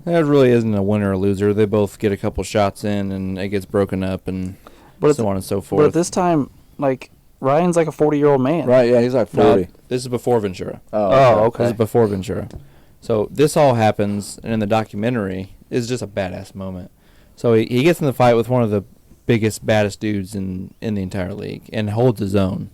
There really isn't a winner or loser. They both get a couple shots in, and it gets broken up, and so on and so forth. But at this time, Ryan's like a 40-year-old man. Right, yeah, he's like 40. No, this is before Ventura. Oh, okay. This is before Ventura. So this all happens, and in the documentary, is just a badass moment. So he gets in the fight with one of the biggest, baddest dudes in the entire league and holds his own.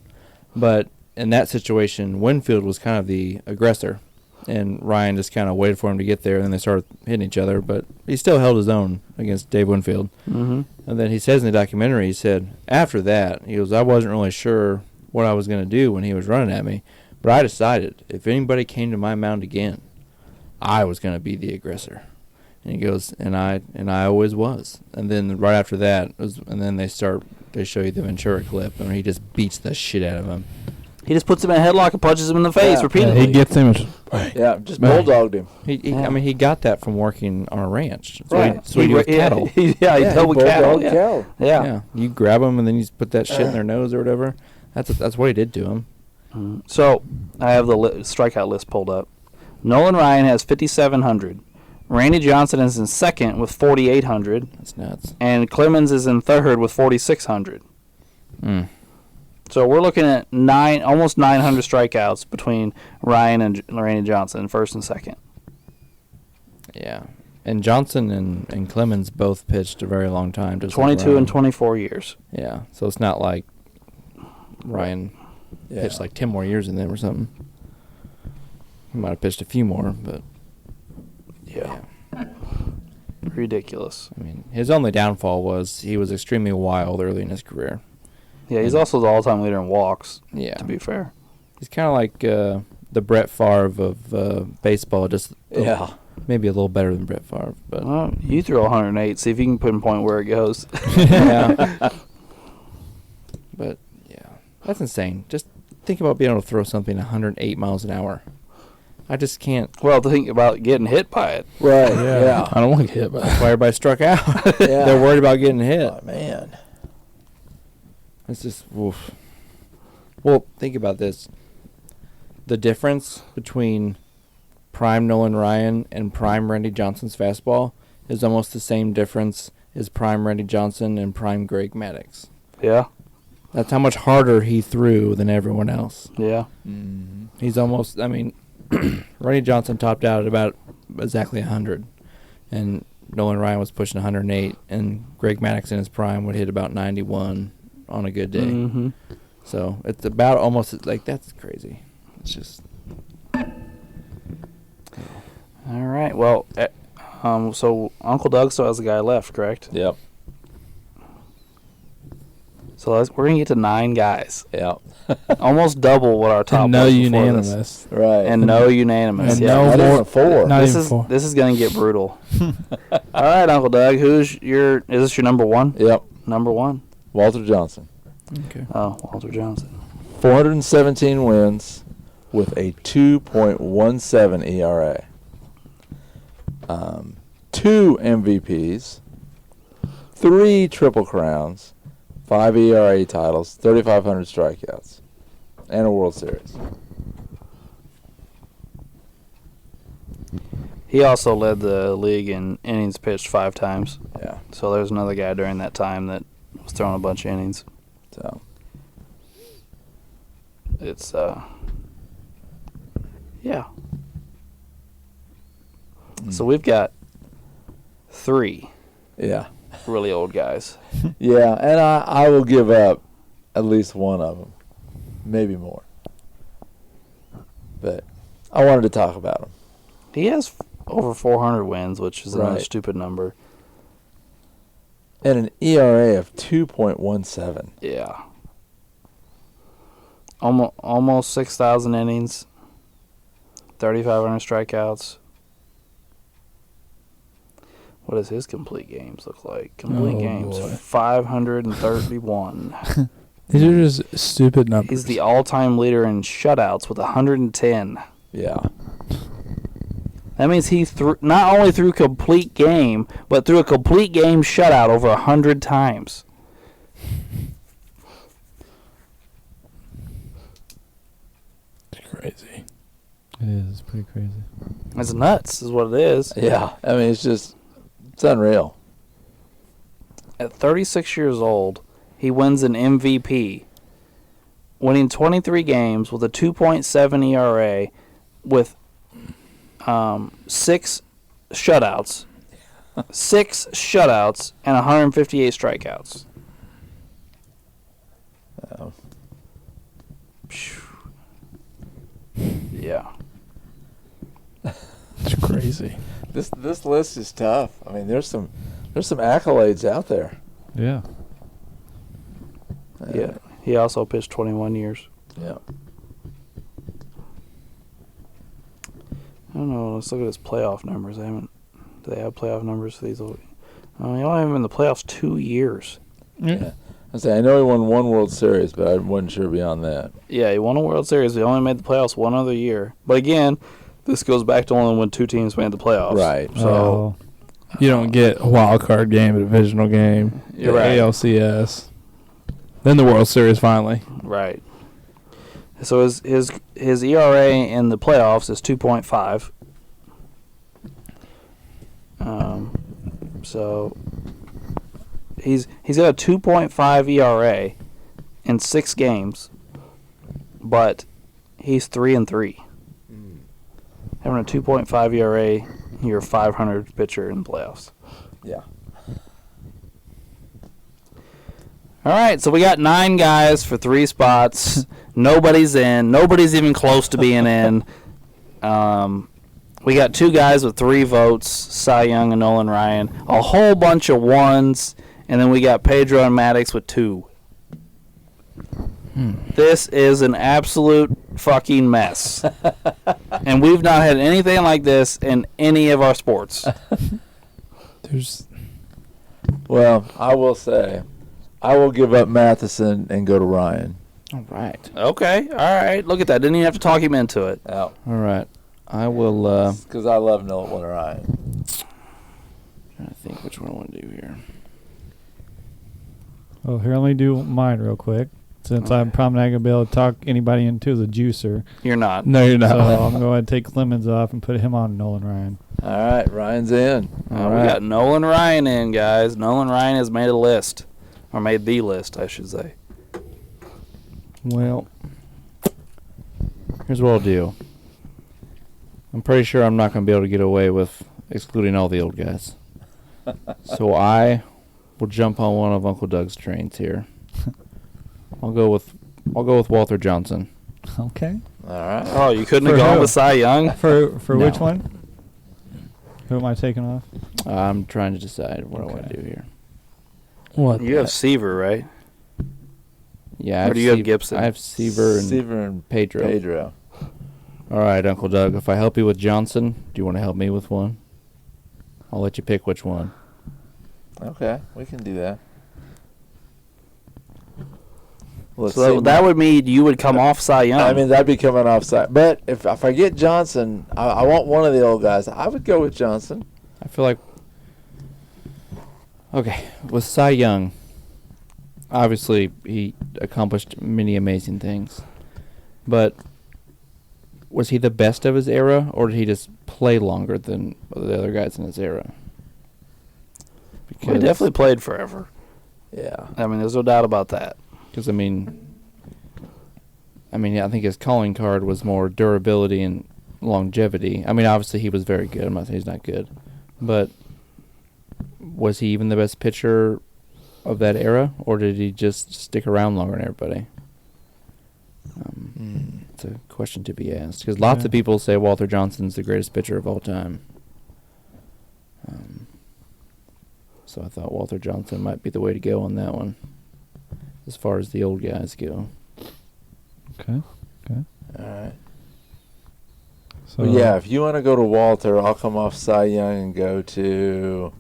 But in that situation, Winfield was kind of the aggressor, and Ryan just kind of waited for him to get there, and then they started hitting each other. But he still held his own against Dave Winfield. Mm-hmm. And then he says in the documentary, he said, after that, he goes, I wasn't really sure what I was going to do when he was running at me, but I decided if anybody came to my mound again, I was going to be the aggressor. And he goes, and I always was. And then right after that, and then they show you the Ventura clip, and he just beats the shit out of him. He just puts him in a headlock and punches him in the face Yeah. repeatedly. He gets him. Yeah, just bulldogged him. I mean, he got that from working on a ranch. So Right. So he do with cattle. He dealt with cattle. bulldogged Yeah. cattle. Yeah. You grab them, and then you just put that shit in their nose or whatever. That's what he did to him. So, I have the strikeout list pulled up. Nolan Ryan has 5,700. Randy Johnson is in second with 4,800. That's nuts. And Clemens is in third with 4,600. Mm. So we're looking at almost 900 strikeouts between Ryan and Randy Johnson, first and second. Yeah. And Johnson and Clemens both pitched a very long time. Just 22 like and 24 years. Yeah. So it's not like Ryan Yeah. pitched 10 more years in them or something. He might have pitched a few more, but Yeah. Ridiculous. I mean, his only downfall was he was extremely wild early in his career. Yeah, he's also the all-time leader in walks. Yeah. To be fair. He's kind of like the Brett Favre of baseball, just maybe a little better than Brett Favre. But Well, you threw 108. See if you can pinpoint where it goes. yeah. But yeah, that's insane. Just think about being able to throw something 108 miles an hour. I just can't. Well, think about getting hit by it. Right. Yeah. Yeah. I don't want to get hit by That's why everybody struck out. Yeah. They're worried about getting hit. Oh, man. It's just, oof. Well, think about this. The difference between prime Nolan Ryan and prime Randy Johnson's fastball is almost the same difference as prime Randy Johnson and prime Greg Maddux. Yeah. That's how much harder he threw than everyone else. Yeah. Mm-hmm. He's almost, I mean, Randy Johnson topped out at about exactly 100, and Nolan Ryan was pushing 108, and Greg Maddux in his prime would hit about 91 on a good day. Mm-hmm. So it's about almost like, that's crazy. It's just. All right. Well, so Uncle Doug still has a guy left, correct? Yep. So we're gonna get to 9 guys, Yep. almost double what our top and no was before this. unanimous. Right. And no unanimous. And yeah. no Not more. even 4. Not this even is 4. this is gonna get brutal. All right, Uncle Doug, is this your number 1? Yep. Number 1. Walter Johnson. Okay. Oh, Walter Johnson. 417 wins with a 2.17 ERA. 2 MVPs, 3 Triple Crowns, 5 ERA titles, 3,500 strikeouts, and a World Series. He also led the league in innings pitched 5 times. Yeah. So there's another guy during that time that was throwing a bunch of innings. So It's yeah. So we've got 3 yeah, really old guys. yeah, and I will give up at least one of them, maybe more. But I wanted to talk about him. He has over 400 wins, which is another Right. stupid number. And an ERA of 2.17. Yeah. Almost 6,000 innings, 3,500 strikeouts. What does his complete games look like? Complete Oh, games, boy. 531. These are just stupid numbers. He's the all-time leader in shutouts with 110. Yeah. That means he not only threw complete game, but threw a complete game shutout over 100 times. It's crazy. It is pretty crazy. It's nuts, is what it is. Yeah. I mean, it's unreal. At 36 years old, he wins an MVP, winning 23 games with a 2.7 ERA with 6 shutouts. 6 shutouts and 158 strikeouts. Phew. Yeah. It's crazy. This list is tough. I mean, there's some accolades out there. Yeah. Yeah. He also pitched 21 years. Yeah. I don't know. Let's look at his playoff numbers. Do they have playoff numbers for these? He only have him in the playoffs 2 years. Yeah. I know he won 1 World Series, but I wasn't sure beyond that. Yeah, he won a World Series. He only made the playoffs 1 other year. But again, this goes back to only when 2 teams made the playoffs. Right. So You don't get a wild card game, a divisional game, You're the right. ALCS, then the World Series finally. right. So his ERA in the playoffs is 2.5. So he's got a 2.5 ERA in 6 games, but he's 3-3. Having a 2.5 ERA, you're a 500 pitcher in the playoffs. Yeah. All right, so we got 9 guys for 3 spots. Nobody's in. Nobody's even close to being in. We got 2 guys with 3 votes, Cy Young and Nolan Ryan. A whole bunch of 1s, and then we got Pedro and Maddux with 2. This is an absolute fucking mess. And we've not had anything like this in any of our sports. There's Well, I will say, I will give up Matheson and go to Ryan. All right. Okay, all right. Look at that. Didn't even have to talk him into it. Out. All right. I will. Because I love Nolan Ryan. Trying to think which one I want to do here. Oh, here, let me do mine real quick. Since Okay. I'm probably not going to be able to talk anybody into the juicer. You're not. no, you're So not. I'm going to take Clemens off and put him on Nolan Ryan. All right, Ryan's in. We got Nolan Ryan in, guys. Nolan Ryan has made a list. Or made the list, I should say. Well, here's what I'll do. I'm pretty sure I'm not going to be able to get away with excluding all the old guys. So I will jump on one of Uncle Doug's trains here. I'll go with Walter Johnson. Okay. All right. Oh, you couldn't have For gone who? with Cy Young? For No. which one? Who am I taking off? I'm trying to decide what I want to do here. What? You have Seaver, right? Yeah, Or do you have Gibson? I have Seaver and Seaver and Pedro. Pedro. All right, Uncle Doug. If I help you with Johnson, do you want to help me with one? I'll let you pick which one. Okay, we can do that. Let's So see. that would mean you would come off Cy Young. I mean, that'd be coming offside. But if I get Johnson, I want one of the old guys. I would go with Johnson. I feel like. Okay, with Cy Young, obviously he accomplished many amazing things. But was he the best of his era, or did he just play longer than the other guys in his era? he definitely played forever. Yeah. I mean, there's no doubt about that. Because I think his calling card was more durability and longevity. I mean, obviously he was very good. I'm not saying he's not good, but was he even the best pitcher of that era, or did he just stick around longer than everybody? It's a question to be asked, because lots of people say Walter Johnson's the greatest pitcher of all time. So I thought Walter Johnson might be the way to go on that one, as far as the old guys go. Okay. All right. So Well, yeah, if you want to go to Walter, I'll come off Cy Young and go to.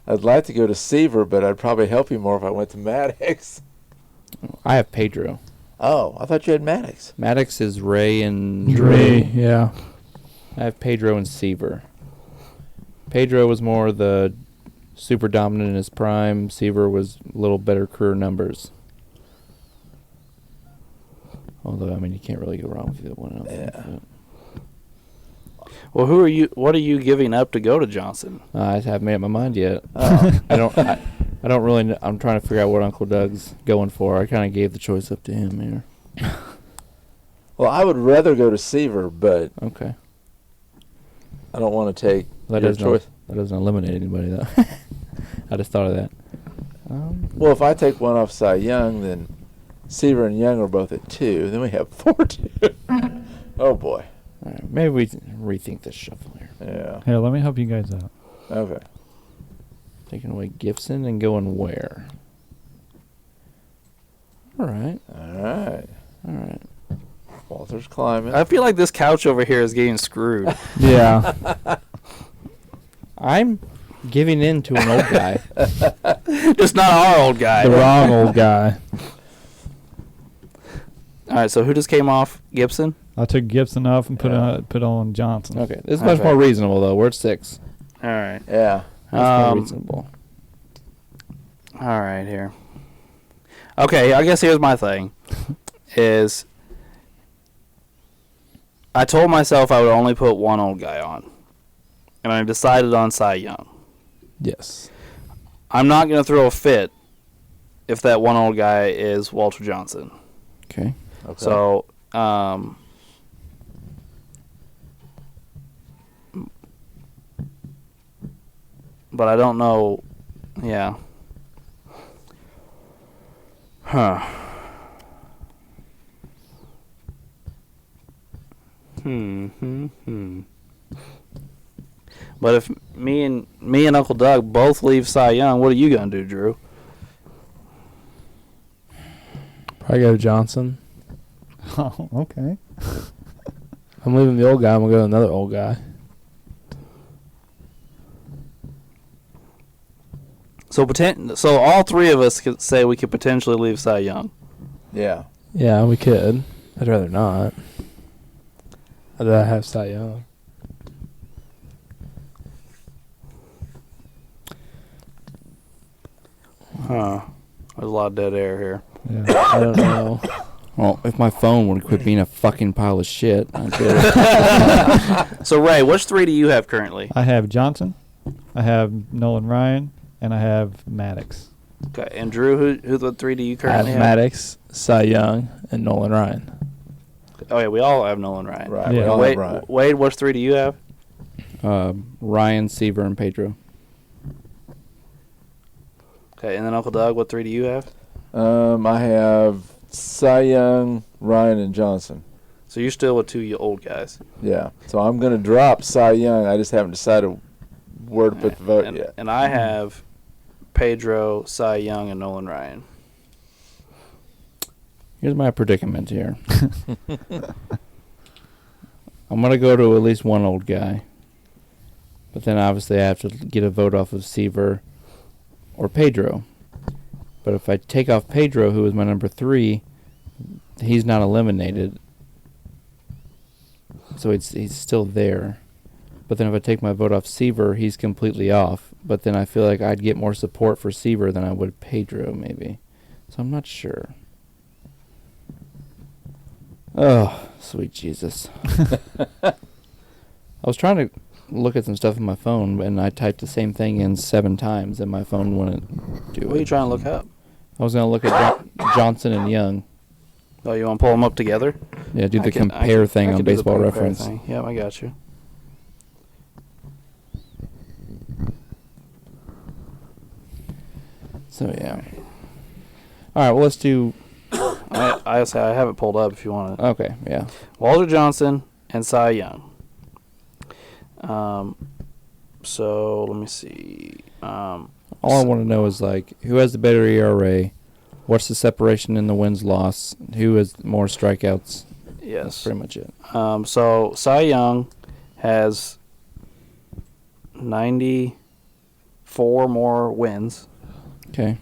I'd like to go to Seaver, but I'd probably help you more if I went to Maddox. I have Pedro. Oh, I thought you had Maddox. Maddox is Ray and Dre, yeah. I have Pedro and Seaver. Pedro was more the super dominant in his prime. Seaver was a little better career numbers. Although, I mean, you can't really go wrong with either one of them. Yeah. Well, what are you giving up to go to Johnson? I just haven't made up my mind yet. Oh. I don't really know. I'm trying to figure out what Uncle Doug's going for. I kind of gave the choice up to him here. Well, I would rather go to Seaver, but Okay. I don't want to take That your doesn't, choice. that doesn't eliminate anybody, though. I just thought of that. Well, if I take one off Cy Young, then Seaver and Young are both at 2. Then we have 4-2. Oh, boy. All right, maybe we rethink this shuffle here. Yeah. Here, let me help you guys out. Okay. Taking away Gibson and going where? All right. All right. All right. Walter's climbing. I feel like this couch over here is getting screwed. Yeah. I'm giving in to an old guy. Just not our old guy. The wrong old guy. All right, so who just came off? Gibson? I took Gibson off and Yeah. put on Johnson. Okay, this is much Okay. more reasonable, though. We're at 6. All right. Yeah. That's more reasonable. All right, here. Okay, I guess here's my thing. Is I told myself I would only put one old guy on. And I decided on Cy Young. Yes. I'm not going to throw a fit if that one old guy is Walter Johnson. Okay. Okay. So, but I don't know. Yeah. Huh. But if me and Uncle Doug both leave Cy Young, what are you gonna do, Drew? I go to Johnson. Oh, okay. I'm leaving the old guy. I'm gonna go to another old guy. So all three of us could say we could potentially leave Cy Young. Yeah. Yeah, we could. I'd rather not. I'd rather have Cy Young. Huh. There's a lot of dead air here. Yeah. I don't know. Well, if my phone would quit being a fucking pile of shit, I'd do it. So Ray, which three do you have currently? I have Johnson, I have Nolan Ryan, and I have Maddox. Okay, and Drew, who the three do you I have currently have? Maddox, Cy Young, and Nolan Ryan. Oh yeah, we all have Nolan Ryan. Right. Yeah. We all Wade, have Ryan. Wade, which three do you have? Ryan, Seaver, and Pedro. Okay, and then Uncle Doug, what three do you have? I have Cy Young, Ryan, and Johnson. So you're still with two old guys. Yeah. So I'm going to drop Cy Young. I just haven't decided where to put the vote and, yet. and I have Pedro, Cy Young, and Nolan Ryan. Here's my predicament here. I'm going to go to at least one old guy. But then obviously I have to get a vote off of Seaver or Pedro. But if I take off Pedro, who is my number 3, he's not eliminated. So he's still there. But then if I take my vote off Seaver, he's completely off. But then I feel like I'd get more support for Seaver than I would Pedro, maybe. So I'm not sure. Oh, sweet Jesus. I was trying to look at some stuff on my phone, and I typed the same thing in 7 times, and my phone wouldn't do it. What are you trying to look up? I was going to look at Johnson and Young. Oh, you want to pull them up together? Yeah, do I the can- compare thing I on can do the Baseball compare Reference. thing. Yeah, I got you. So, yeah. All right, well, let's do... I say I have it pulled up if you want to. Okay, yeah. Walter Johnson and Cy Young. So let me see. All I want to know is, like, who has the better ERA? What's the separation in the wins-loss? Who has more strikeouts? That's Yes. pretty much it. So Cy Young has 94 more wins. Okay.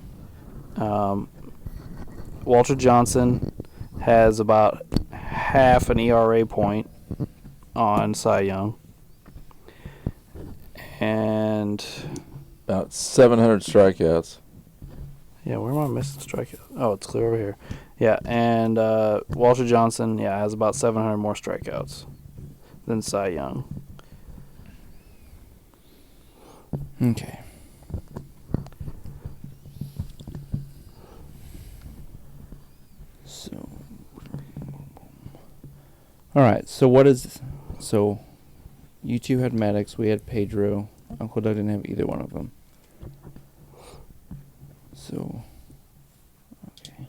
Walter Johnson has about half an ERA point on Cy Young. And About 700 strikeouts. yeah, where am I missing strikeout? Oh, it's clear over here. Yeah, and Walter Johnson, has about 700 more strikeouts than Cy Young. Okay. So, all right. So what is? So, you two had Maddox. We had Pedro. Uncle Doug didn't have either one of them. So, okay.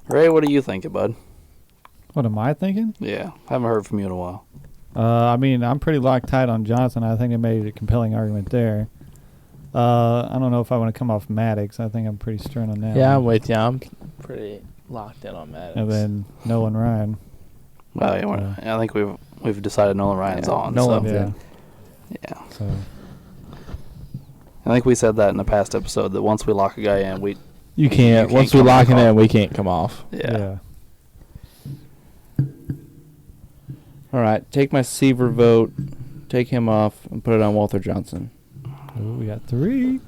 Ray, what do you think, bud? What am I thinking? Yeah, haven't heard from you in a while. I mean, I'm pretty locked tight on Johnson. I think they made a compelling argument there. I don't know if I want to come off Maddox. I think I'm pretty stern on that. Yeah, one. I'm with you. I'm pretty locked in on Maddox. And then Nolan Ryan. Well, yeah, I think we've decided Nolan Ryan's on. Nolan, so. Yeah. Yeah. So I think we said that in the past episode that once we lock a guy in, you can't. can't Once we come lock back it in, off. we can't come off. yeah. All right. Take my Seaver vote. Take him off and put it on Walter Johnson. Ooh, we got 3.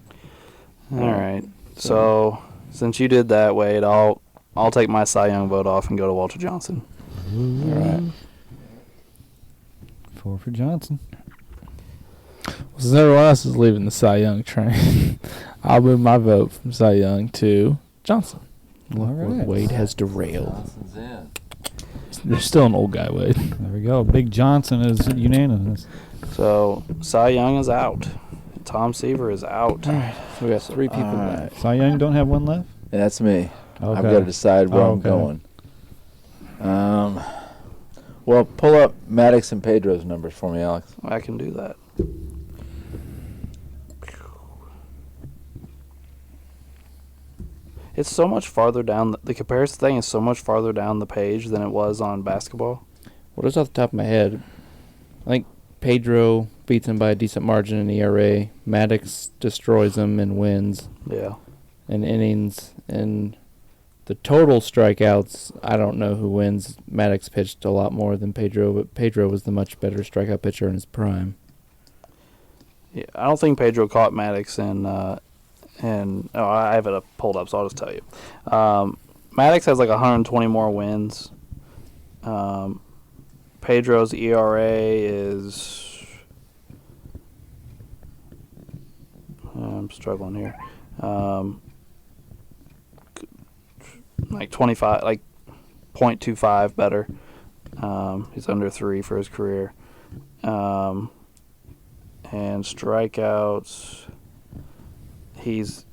All right. So since you did that, Wade, I'll take my Cy Young vote off and go to Walter Johnson. All right. 4 for Johnson. Since everyone else is leaving the Cy Young train, I'll move my vote from Cy Young to Johnson. All right. Wade has derailed. Johnson's in. There's still an old guy, Wade. There we go. Big Johnson is unanimous. So Cy Young is out. Tom Seaver is out. All right. So we got 3 people All right. left. Cy Young don't have one left? Yeah, that's me. Okay. I've got to decide where I'm Okay. going. Well, pull up Maddox and Pedro's numbers for me, Alex. I can do that. It's so much farther down. The comparison thing is so much farther down the page than it was on basketball. Well, just off the top of my head, I think Pedro beats him by a decent margin in ERA. Maddox destroys him and wins Yeah. in innings. And the total strikeouts, I don't know who wins. Maddox pitched a lot more than Pedro, but Pedro was the much better strikeout pitcher in his prime. Yeah, I don't think Pedro caught Maddox I have it pulled up, so I'll just tell you. Maddox has like 120 more wins. Pedro's ERA is I'm struggling here. Like 25, like 0.25 better. He's under 3 for his career. And strikeouts, he's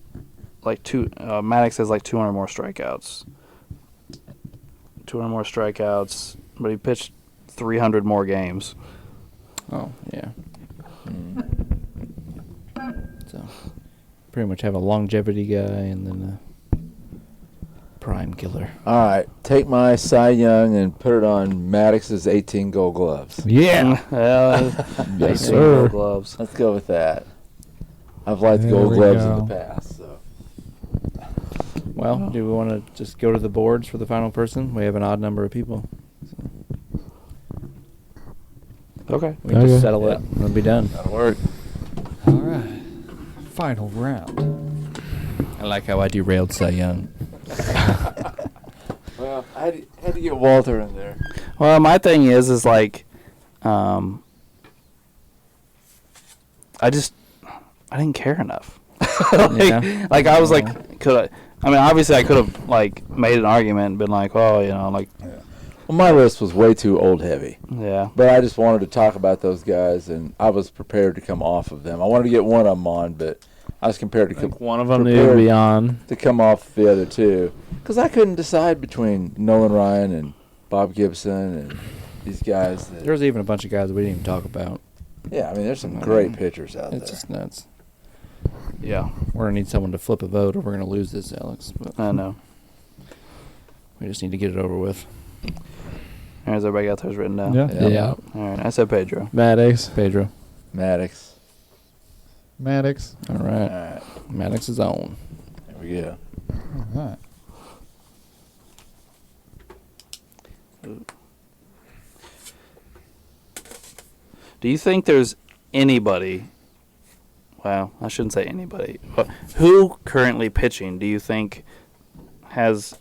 like Maddox has like 200 more strikeouts. 200 more strikeouts, but he pitched 300 more games. Oh, yeah. So, pretty much have a longevity guy and then a prime killer. All right, take my Cy Young and put it on Maddox's 18 Gold Gloves. Yeah. Yes, sir. Gloves. Let's go with that. I've liked There Gold we Gloves go. in the past. So. Well, do we want to just go to the boards for the final person? We have an odd number of people. So Okay. we can Okay. just settle it. It'll be done. That'll work. All right. Final round. I like how I derailed Cy Young. Well, I had to get Walter in there. Well, my thing is like, I didn't care enough. Yeah. Like I was like, obviously I could have like made an argument and been like, oh, like, Well, my list was way too old heavy, yeah. but I just wanted to talk about those guys, and I was prepared to come off of them. I wanted to get one of them on, but I was prepared to One of them needed to be on. come off the other two because I couldn't decide between Nolan Ryan and Bob Gibson and these guys. There was even a bunch of guys we didn't even talk about. Yeah, I mean, there's some great pitchers out It's there. just nuts. Yeah, We're going to need someone to flip a vote or we're going to lose this, Alex. But I know. we just need to get it over with. All right, has everybody got theirs written down? Yeah. Yeah. All right, I said Pedro. Maddox. Pedro. Maddox. Maddox. All All right. right, Maddox is on. there we go. All right. Do you think there's anybody? Well, I shouldn't say anybody. But who currently pitching do you think has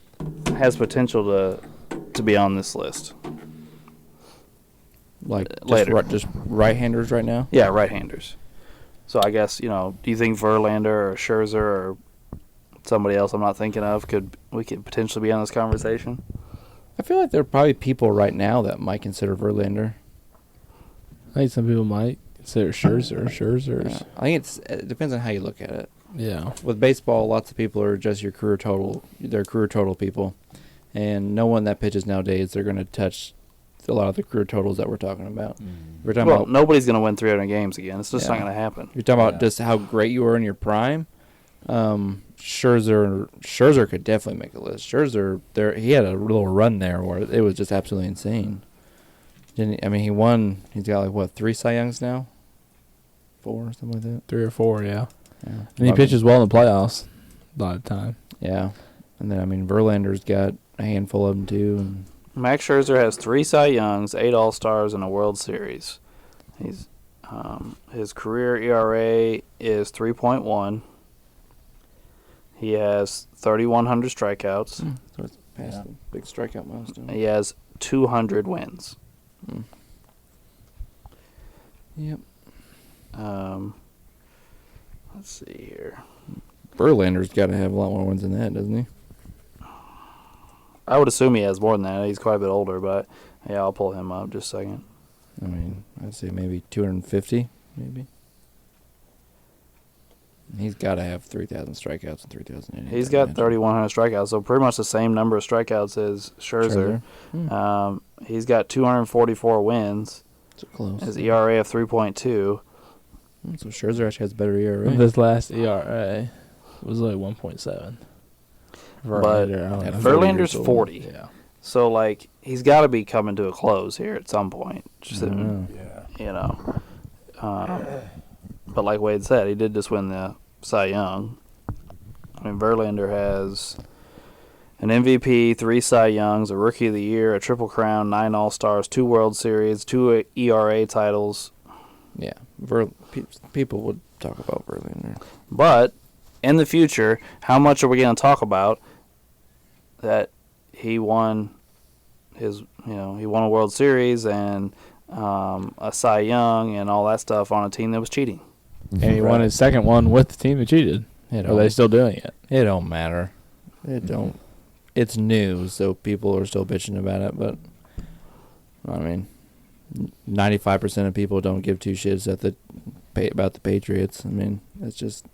potential to be on this list? Like, Later. just right-handers right now? Yeah, right-handers. So I guess, do you think Verlander or Scherzer or somebody else I'm not thinking of could potentially be on this conversation? I feel like there are probably people right now that might consider Verlander. I think some people might consider Scherzer's. Yeah. I think it depends on how you look at it. Yeah. With baseball, lots of people are just your career total. They're career total people. And no one that pitches nowadays, they're going to touch a lot of the career totals that we're talking about. We're talking Well, about nobody's going to win 300 games again. It's just not Yeah. going to happen. You're talking about Yeah. just how great you were in your prime. Scherzer could definitely make a list. Scherzer, he had a little run there where it was just absolutely insane. He won. He's got like what, 3 Cy Youngs now? 4 or something like that. 3 or 4, yeah. Yeah. And he pitches well in the playoffs a lot of the time. Yeah, and then Verlander's got a handful of them too. And Max Scherzer has 3 Cy Youngs, 8 All-Stars, and a World Series. His career ERA is 3.1. He has 3,100 strikeouts. so it's past the big strikeout milestone. He has 200 wins. Yep. Let's see here. Verlander's got to have a lot more wins than that, doesn't he? I would assume he has more than that. He's quite a bit older, but yeah, I'll pull him up just a second. I'd say maybe 250, maybe. He's got to have 3,000 strikeouts and 3,000 innings. He's got 3,100 strikeouts, so pretty much the same number of strikeouts as Scherzer. He's got 244 wins. So close. His ERA of 3.2. So Scherzer actually has a better ERA. This last ERA was like 1.7. Verlander, I don't know. Verlander's 40. Yeah. So, like, he's got to be coming to a close here at some point. Just, Yeah. you know. But like Wade said, he did just win the Cy Young. I mean, Verlander has an MVP, 3 Cy Youngs, a Rookie of the Year, a Triple Crown, 9 All-Stars, 2 World Series, 2 ERA titles. Yeah, people would talk about Verlander. But in the future, how much are we going to talk about that he won he won a World Series and a Cy Young and all that stuff on a team that was cheating? And he won his second one with the team that cheated. Are they still doing it? It don't matter. It don't. It's new, so people are still bitching about it. But I mean, 95% of people don't give two shits about the Patriots. I mean,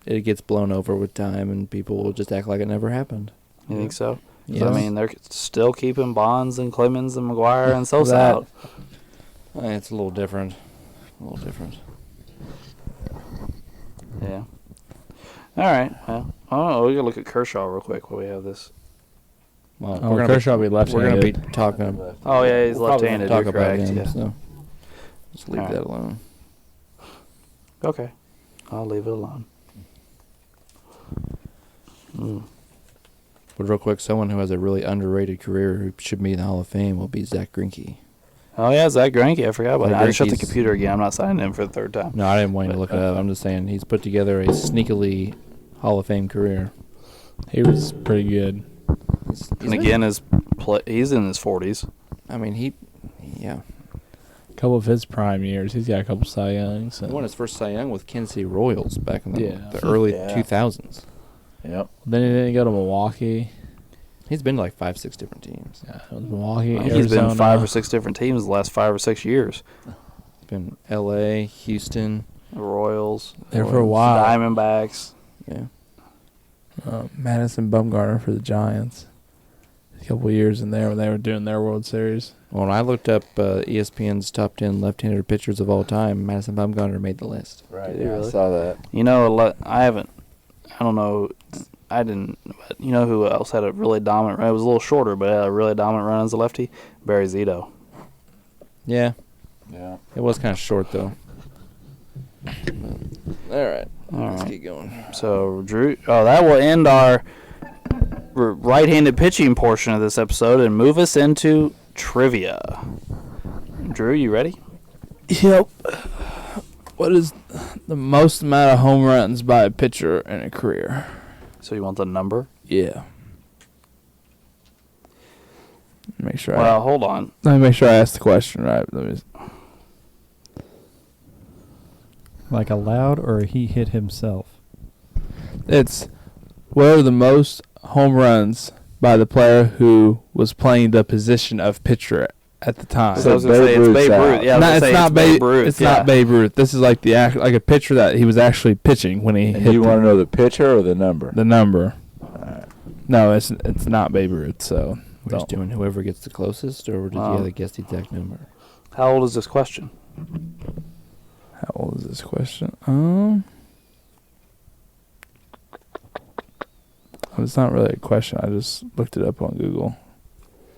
it gets blown over with time, and people will just act like it never happened. You think so? Yes. So, I mean, they're still keeping Bonds and Clemens and McGuire and Sosa out. It's a little different. Yeah. All right. Well, we can look at Kershaw real quick while we have this. Well, Kershaw will be We're going to be left-handed. talking. Oh, yeah, he's we're probably gonna left-handed. talk You're about correct. him, Yeah. so just leave All right. that alone. Okay. I'll leave it alone. But real quick, someone who has a really underrated career who should be in the Hall of Fame will be Zach Greinke. Oh, yeah, Zach Greinke. I forgot about Zach that. I just shut the Greinke's- computer again. I'm not signing him for the third time. No, I didn't want you to look it up. I'm just saying he's put together a sneakily Hall of Fame career. He was pretty good. And again, he's in his 40s. I mean, yeah. A couple of his prime years. He's got a couple Cy Youngs. He won his first Cy Young with Kansas City Royals back in the Yeah. early Yeah. 2000s. Yep. Then he didn't go to Milwaukee. He's been to like 5-6 different teams. Yeah, it was Milwaukee. I think he's been Arizona. in 5 or 6 different teams the last 5 or 6 years. He's been L.A., Houston. The Royals. there for a while. Diamondbacks. Yeah. Madison Bumgarner for the Giants. A couple of years in there when they were doing their World Series. When I looked up ESPN's top 10 left-handed pitchers of all time, Madison Bumgarner made the list. Right. Did he Yeah, really? I saw that. You know, I don't know. I didn't. But you know who else had a really dominant run? It was a little shorter, but had a really dominant run as a lefty? Barry Zito. Yeah. Yeah. It was kind of short, though. All right. All Let's right. keep going. So, Drew, that will end our right-handed pitching portion of this episode and move us into trivia. Drew, you ready? Yep. What is the most amount of home runs by a pitcher in a career? So you want the number? Yeah. Make sure. Well, hold on. Let me make sure I ask the question right. Like aloud, or he hit himself? It's what are the most home runs by the player who was playing the position of pitcher at the time? So I was gonna say it's Babe Ruth. Yeah, I was gonna say it's Babe Ruth. It's not Babe Ruth. This is like like a pitcher that he was actually pitching when he And hit you want to know the pitcher or the number? the number. Alright. No, it's not Babe Ruth. So We're just doing whoever gets the closest, or did you have to guess the exact number? How old is this question? How old is this question? It's not really a question. I just looked it up on Google.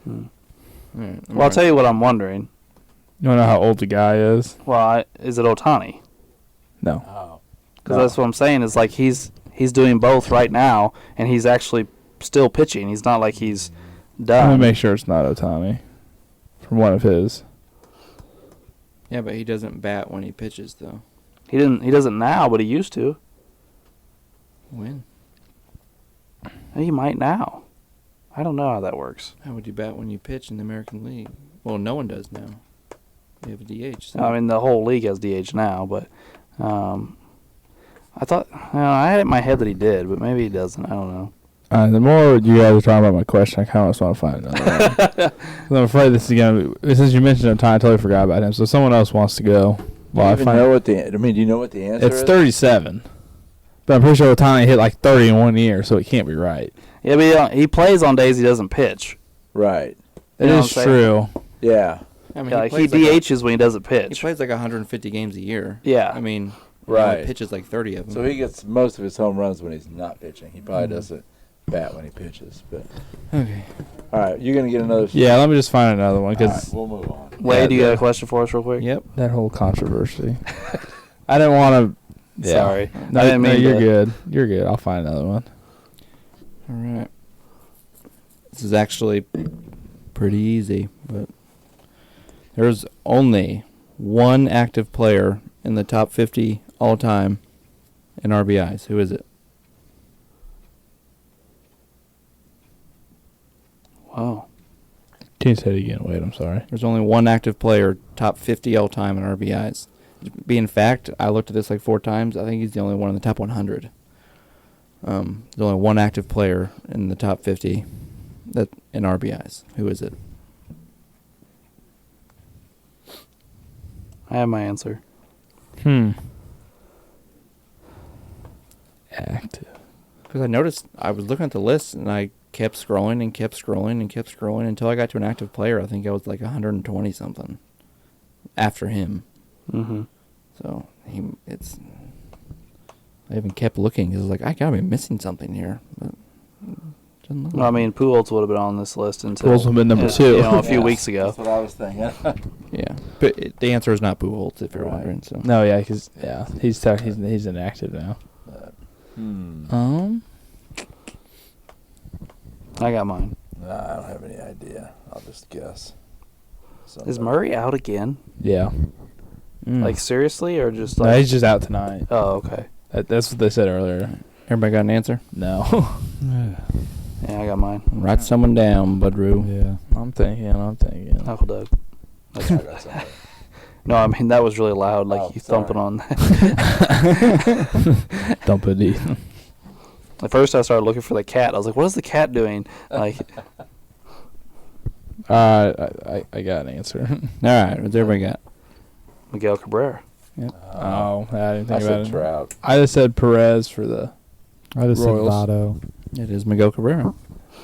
Well, I'll tell you what I'm wondering. You want to know how old the guy is? Well, is it Ohtani? No. Oh. Because that's what I'm saying is like he's doing both right now, and he's actually still pitching. He's not like he's Let me done. make sure it's not Ohtani. From one of his. Yeah, but he doesn't bat when he pitches, though. He doesn't now, but he used to. When? He might now. I don't know how that works. How would you bat when you pitch in the American League? Well, no one does now. You have a DH. So. I mean, the whole league has DH now, but I thought I had it in my head that he did, but maybe he doesn't. I don't know. The more you guys are talking about my question, I kind of just want to find another one. 'Cause I'm afraid this is going to be... Since you mentioned Ohtani, I totally forgot about him. So someone else wants to go. Do Well, you I even find know what the? I mean, do you know what the answer it's is? 37. But I'm pretty sure Ohtani hit like 30 in 1 year, so it can't be right. Yeah, but he plays on days he doesn't pitch. Right. It You know is what I'm saying? true. Yeah. I mean, Yeah, like he plays DHs when he doesn't He pitch. plays like 150 games a year. Yeah. I mean, he Right. only pitches like 30 of them. So he gets most of his home runs when he's not pitching. He probably doesn't bat when he pitches. But Okay. all right, you're gonna get another. Yeah, let me just find another one All because right, we'll move on. Wade, you got a question for us real quick? Yep. that whole controversy. I didn't want to. Yeah. Sorry. No, I didn't mean you're to- good. You're good. I'll find another one. All right. This is actually pretty easy, but there's only one active player in the top 50 all time in RBIs. Who is it? Wow. Can you say it again? Wait, I'm sorry. There's only one active player top 50 all time in RBIs. Being fact, I looked at this like 4 times. I think he's the only one in the top 100. There's only one active player in the top 50 that in RBIs. Who is it? I have my answer. Active. Because I noticed I was looking at the list and I kept scrolling and kept scrolling and kept scrolling until I got to an active player. I think I was like 120 something after him. Mm-hmm. So I even kept looking because I was like, I gotta be missing something here. But didn't look Well, I like mean, Pujols would have been on this list until Pujols would have been number 2. a few Yeah, weeks ago. That's what I was thinking. it. Yeah, but the answer is not Pujols if you're Right. wondering. So No, yeah, because he's inactive now. I got mine. Nah, I don't have any idea. I'll just guess. Is Murray out again? Yeah. Like, seriously? Or just No, like... he's just out tonight. Oh, okay. That's what they said earlier. everybody got an answer? No. Yeah, I got mine. Write someone down, Budroo. Yeah. I'm thinking. Uncle Doug. I got something. No, I mean, that was really loud, like Oh, you sorry. thumping on that. Dump it deep. At first, I started looking for the cat. I was like, what is the cat doing? Like, I got an answer. All right, what's everybody got? Miguel Cabrera. Oh, I didn't I think said about it. Trout. I just said Perez for the. I just Royals. said Votto. It is Miguel Cabrera.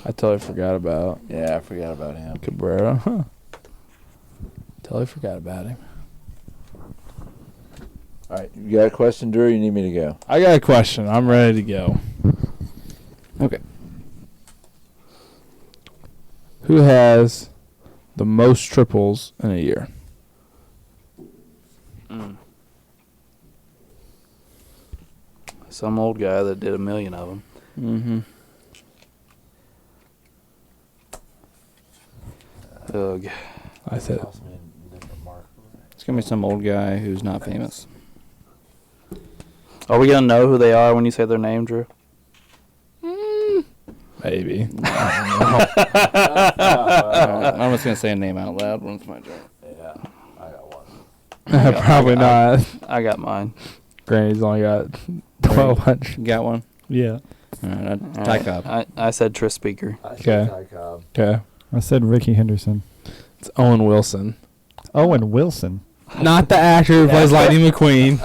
I totally forgot about Yeah, I forgot about him. Cabrera. Huh. Totally forgot about him. All right, you got a question, Drew? You need me to go? I got a question. I'm ready to go. Okay. Who has the most triples in a year? Some old guy that did 1 million of them. Mm-hmm. Ugh. I said It's gonna be some old guy who's not famous. Are we going to know who they are when you say their name, Drew? maybe. I'm just gonna say a name out loud when it's my turn. Yeah, I got one. Probably not. I got mine. Granny's only got 1,200. You got one? Yeah. All right, All Ty right. Cobb. I said Tris Speaker. I Okay. said Ty Cobb. Okay. I said Ricky Henderson. It's Owen Wilson. Owen Wilson. Not the actor who plays Lightning McQueen.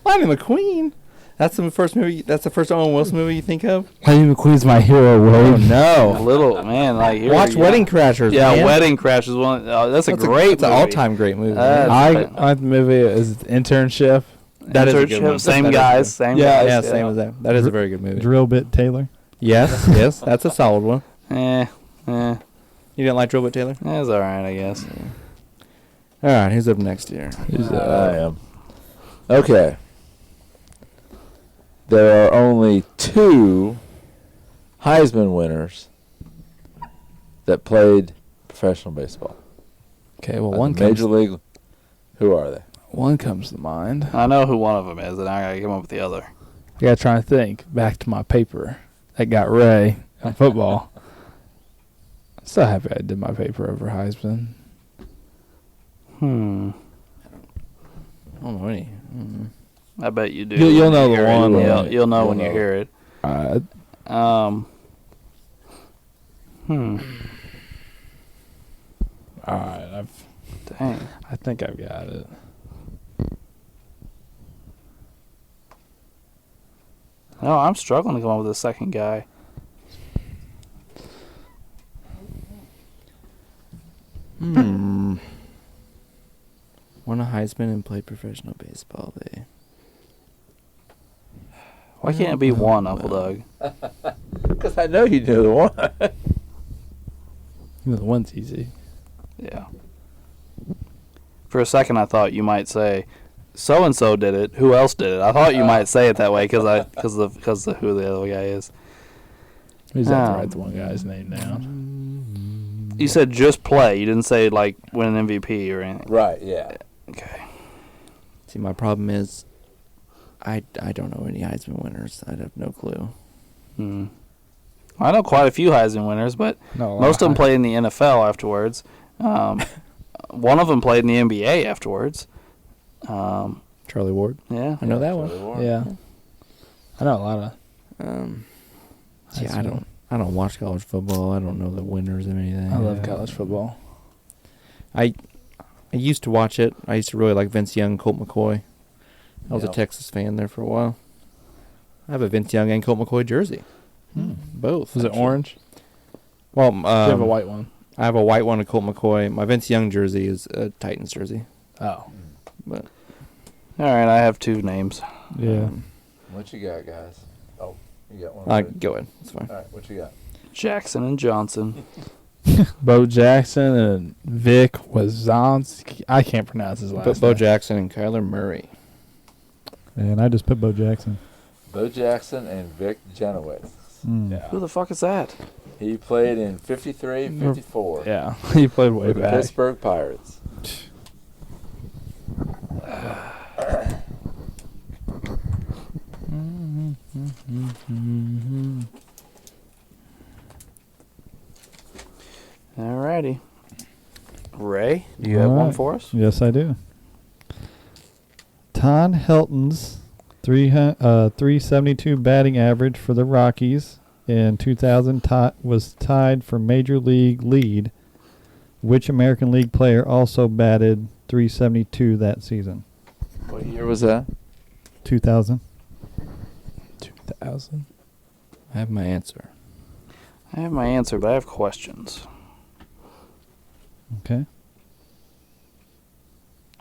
Lightning McQueen. That's the first movie. That's the first Owen Wilson movie you think of. Lightning McQueen's my hero, Wade. no! Little, man. Like, here Watch we- Wedding Crashers. Yeah, man. Wedding Crash is one. Oh, that's a great It's an movie. all-time great movie. I the movie is Internship. That is a good Internship, one. Same That is guys, good. same Yeah, guys. yeah, same as that. That is a very good movie. Drill Bit Taylor. Yes, yes, that's a solid one. Eh. You didn't like Drill Bit Taylor? That's all right, I guess. All right, who's up next here? I am. Okay. There are only 2 Heisman winners that played professional baseball. Okay, well, Like one the comes, Major League. Who are they? one comes to mind. I know who one of them is, and I gotta come up with the other. I got to try and think back to my paper that got Ray on football. I'm so happy I did my paper over Heisman. I don't know any. I bet you do. You'll when know you the hear it. one, You'll, right? you'll know You'll when you know. hear it. All right, Dang. I think I've got it. No, I'm struggling to come up with a second guy. Won a Heisman and played professional baseball. Why can't it be one, Uncle Doug? Because I know you knew the one. The one's easy. Yeah. For a second, I thought you might say, "So and so did it. Who else did it?" I thought you might say it that way because of who the other guy is. We just have to write the one guy's name down. You said just play. You didn't say like win an MVP or anything. Right, yeah. Okay. See, my problem is I don't know any Heisman winners. I have no clue. I know quite a few Heisman winners, but most of them played in the NFL afterwards. One of them played in the NBA afterwards. Charlie Ward. Yeah. I know that one. Yeah. I know a lot of. See, I don't watch college football. I don't know the winners of anything. I love college football. I used to watch it. I used to really like Vince Young, Colt McCoy. I was a Texas fan there for a while. I have a Vince Young and Colt McCoy jersey. Both. Was it orange? Well, Do you have a white one? I have a white one of Colt McCoy. My Vince Young jersey is a Titans jersey. Oh. But All right, I have two names. Yeah. What you got, guys? Oh, you got one. go ahead. It's fine. All right, what you got? Jackson and Johnson. Bo Jackson and Vic Wazowski. I can't pronounce his last But Bo name. Jackson and Kyler Murray. And I just put Bo Jackson. Bo Jackson and Vic Genowitz. Yeah. Who the fuck is that? He played in 53, 54. Yeah. He played way With the back. Pittsburgh Pirates. Alrighty. Ray, do you have one Alright. for us? Yes, I do. Ton Helton's 372 batting average for the Rockies in 2000 was tied for Major League lead. Which American League player also batted 372 that season? What year was that? 2000. 2000. I have my answer. I have my answer, but I have questions. Okay.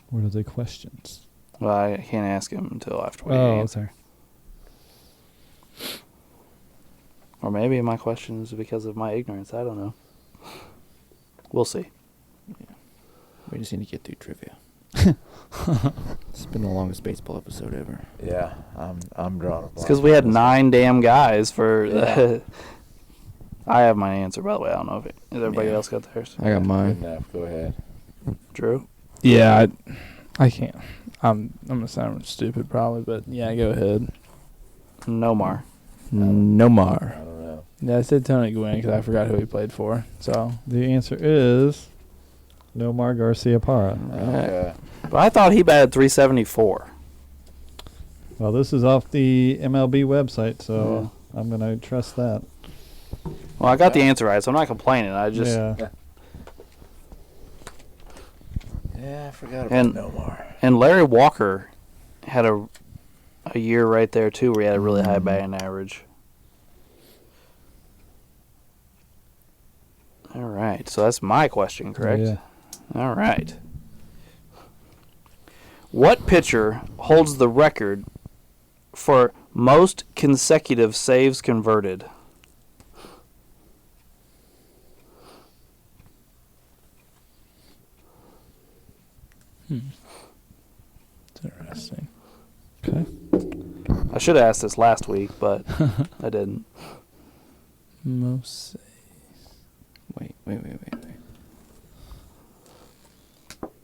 What are the questions? Well, I can't ask him until after we answer. Or maybe my question is because of my ignorance. I don't know. We'll see. We just need to get through trivia. It's been the longest baseball episode ever. Yeah, I'm drawing a blank. It's because we had 9 damn guys for. Yeah. I have my answer, by the way. I don't know if everybody Yeah. else got theirs. I got Good mine. enough. Go ahead. Drew? Yeah, I can't. I'm gonna sound stupid probably, but yeah, go ahead. Nomar. No I more. don't know. Yeah, I said Tony Gwynn because I forgot who he played for. So The answer is Nomar Garcia Parra. Okay. But I thought he batted 374. Well, this is off the MLB website, so I'm going to trust that. Well, I got the answer right, so I'm not complaining. I just. yeah. Yeah, I forgot about And- Nomar. And Larry Walker had a year right there, too, where he had a really high batting average. All right. So that's my question, correct? Yeah. All right. What pitcher holds the record for most consecutive saves converted? it's interesting. Okay. I should have asked this last week, but I didn't. Most. Wait.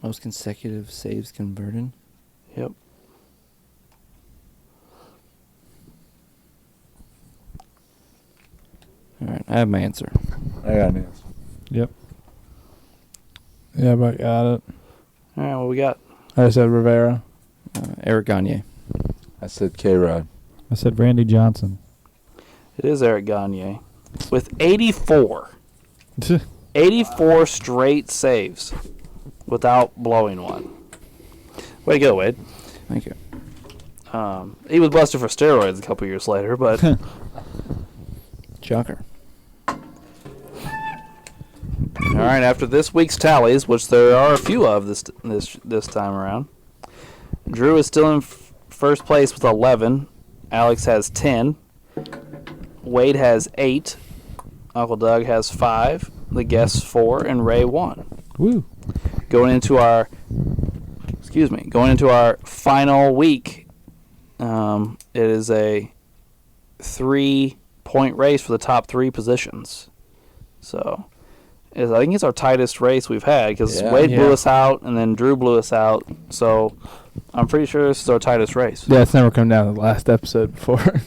Most consecutive saves converted? Yep. All right, I have my answer. I got an answer. Yep. Yeah, but got it. All right, what we got? I said Rivera. Eric Gagne. I said K-Rod. I said Randy Johnson. It is Eric Gagne with 84. 84 straight saves without blowing one. Way to go, Wade. Thank you. He was busted for steroids a couple years later, but Shocker. all right. After this week's tallies, which there are a few of this time around, Drew is still in first place with 11. Alex has 10. Wade has 8. Uncle Doug has 5. The guests 4, and Ray 1. Woo. Going into our final week, it is a 3-point race for the top 3 positions. So, I think it's our tightest race we've had because Wade blew us out and then Drew blew us out. So, I'm pretty sure this is our tightest race. Yeah, it's never come down to the last episode before.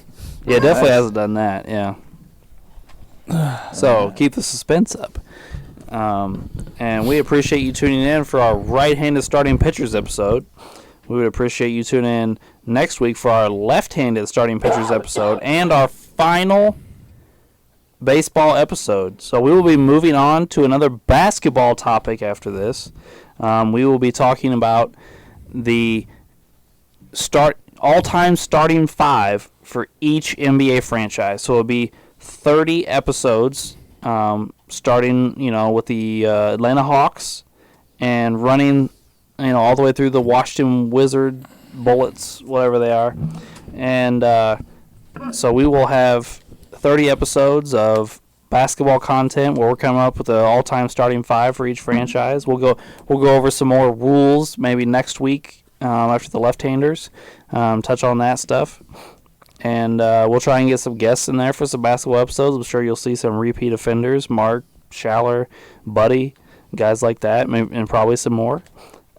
Yeah, it definitely hasn't done that. Yeah. So keep the suspense up. And we appreciate you tuning in for our right-handed starting pitchers episode. We would appreciate you tuning in next week for our left-handed starting pitchers episode and our final baseball episode. So we will be moving on to another basketball topic after this. We will be talking about the all-time starting 5 for each NBA franchise. So it'll be 30 episodes, starting, with the Atlanta Hawks and running, all the way through the Washington Wizard Bullets, whatever they are. And so we will have 30 episodes of basketball content where we're coming up with the all-time starting 5 for each franchise. We'll go over some more rules maybe next week after the left-handers, touch on that stuff. And we'll try and get some guests in there for some basketball episodes. I'm sure you'll see some repeat offenders, Mark, Schaller, Buddy, guys like that, and probably some more.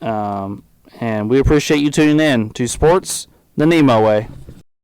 And we appreciate you tuning in to Sports the NEMO Way.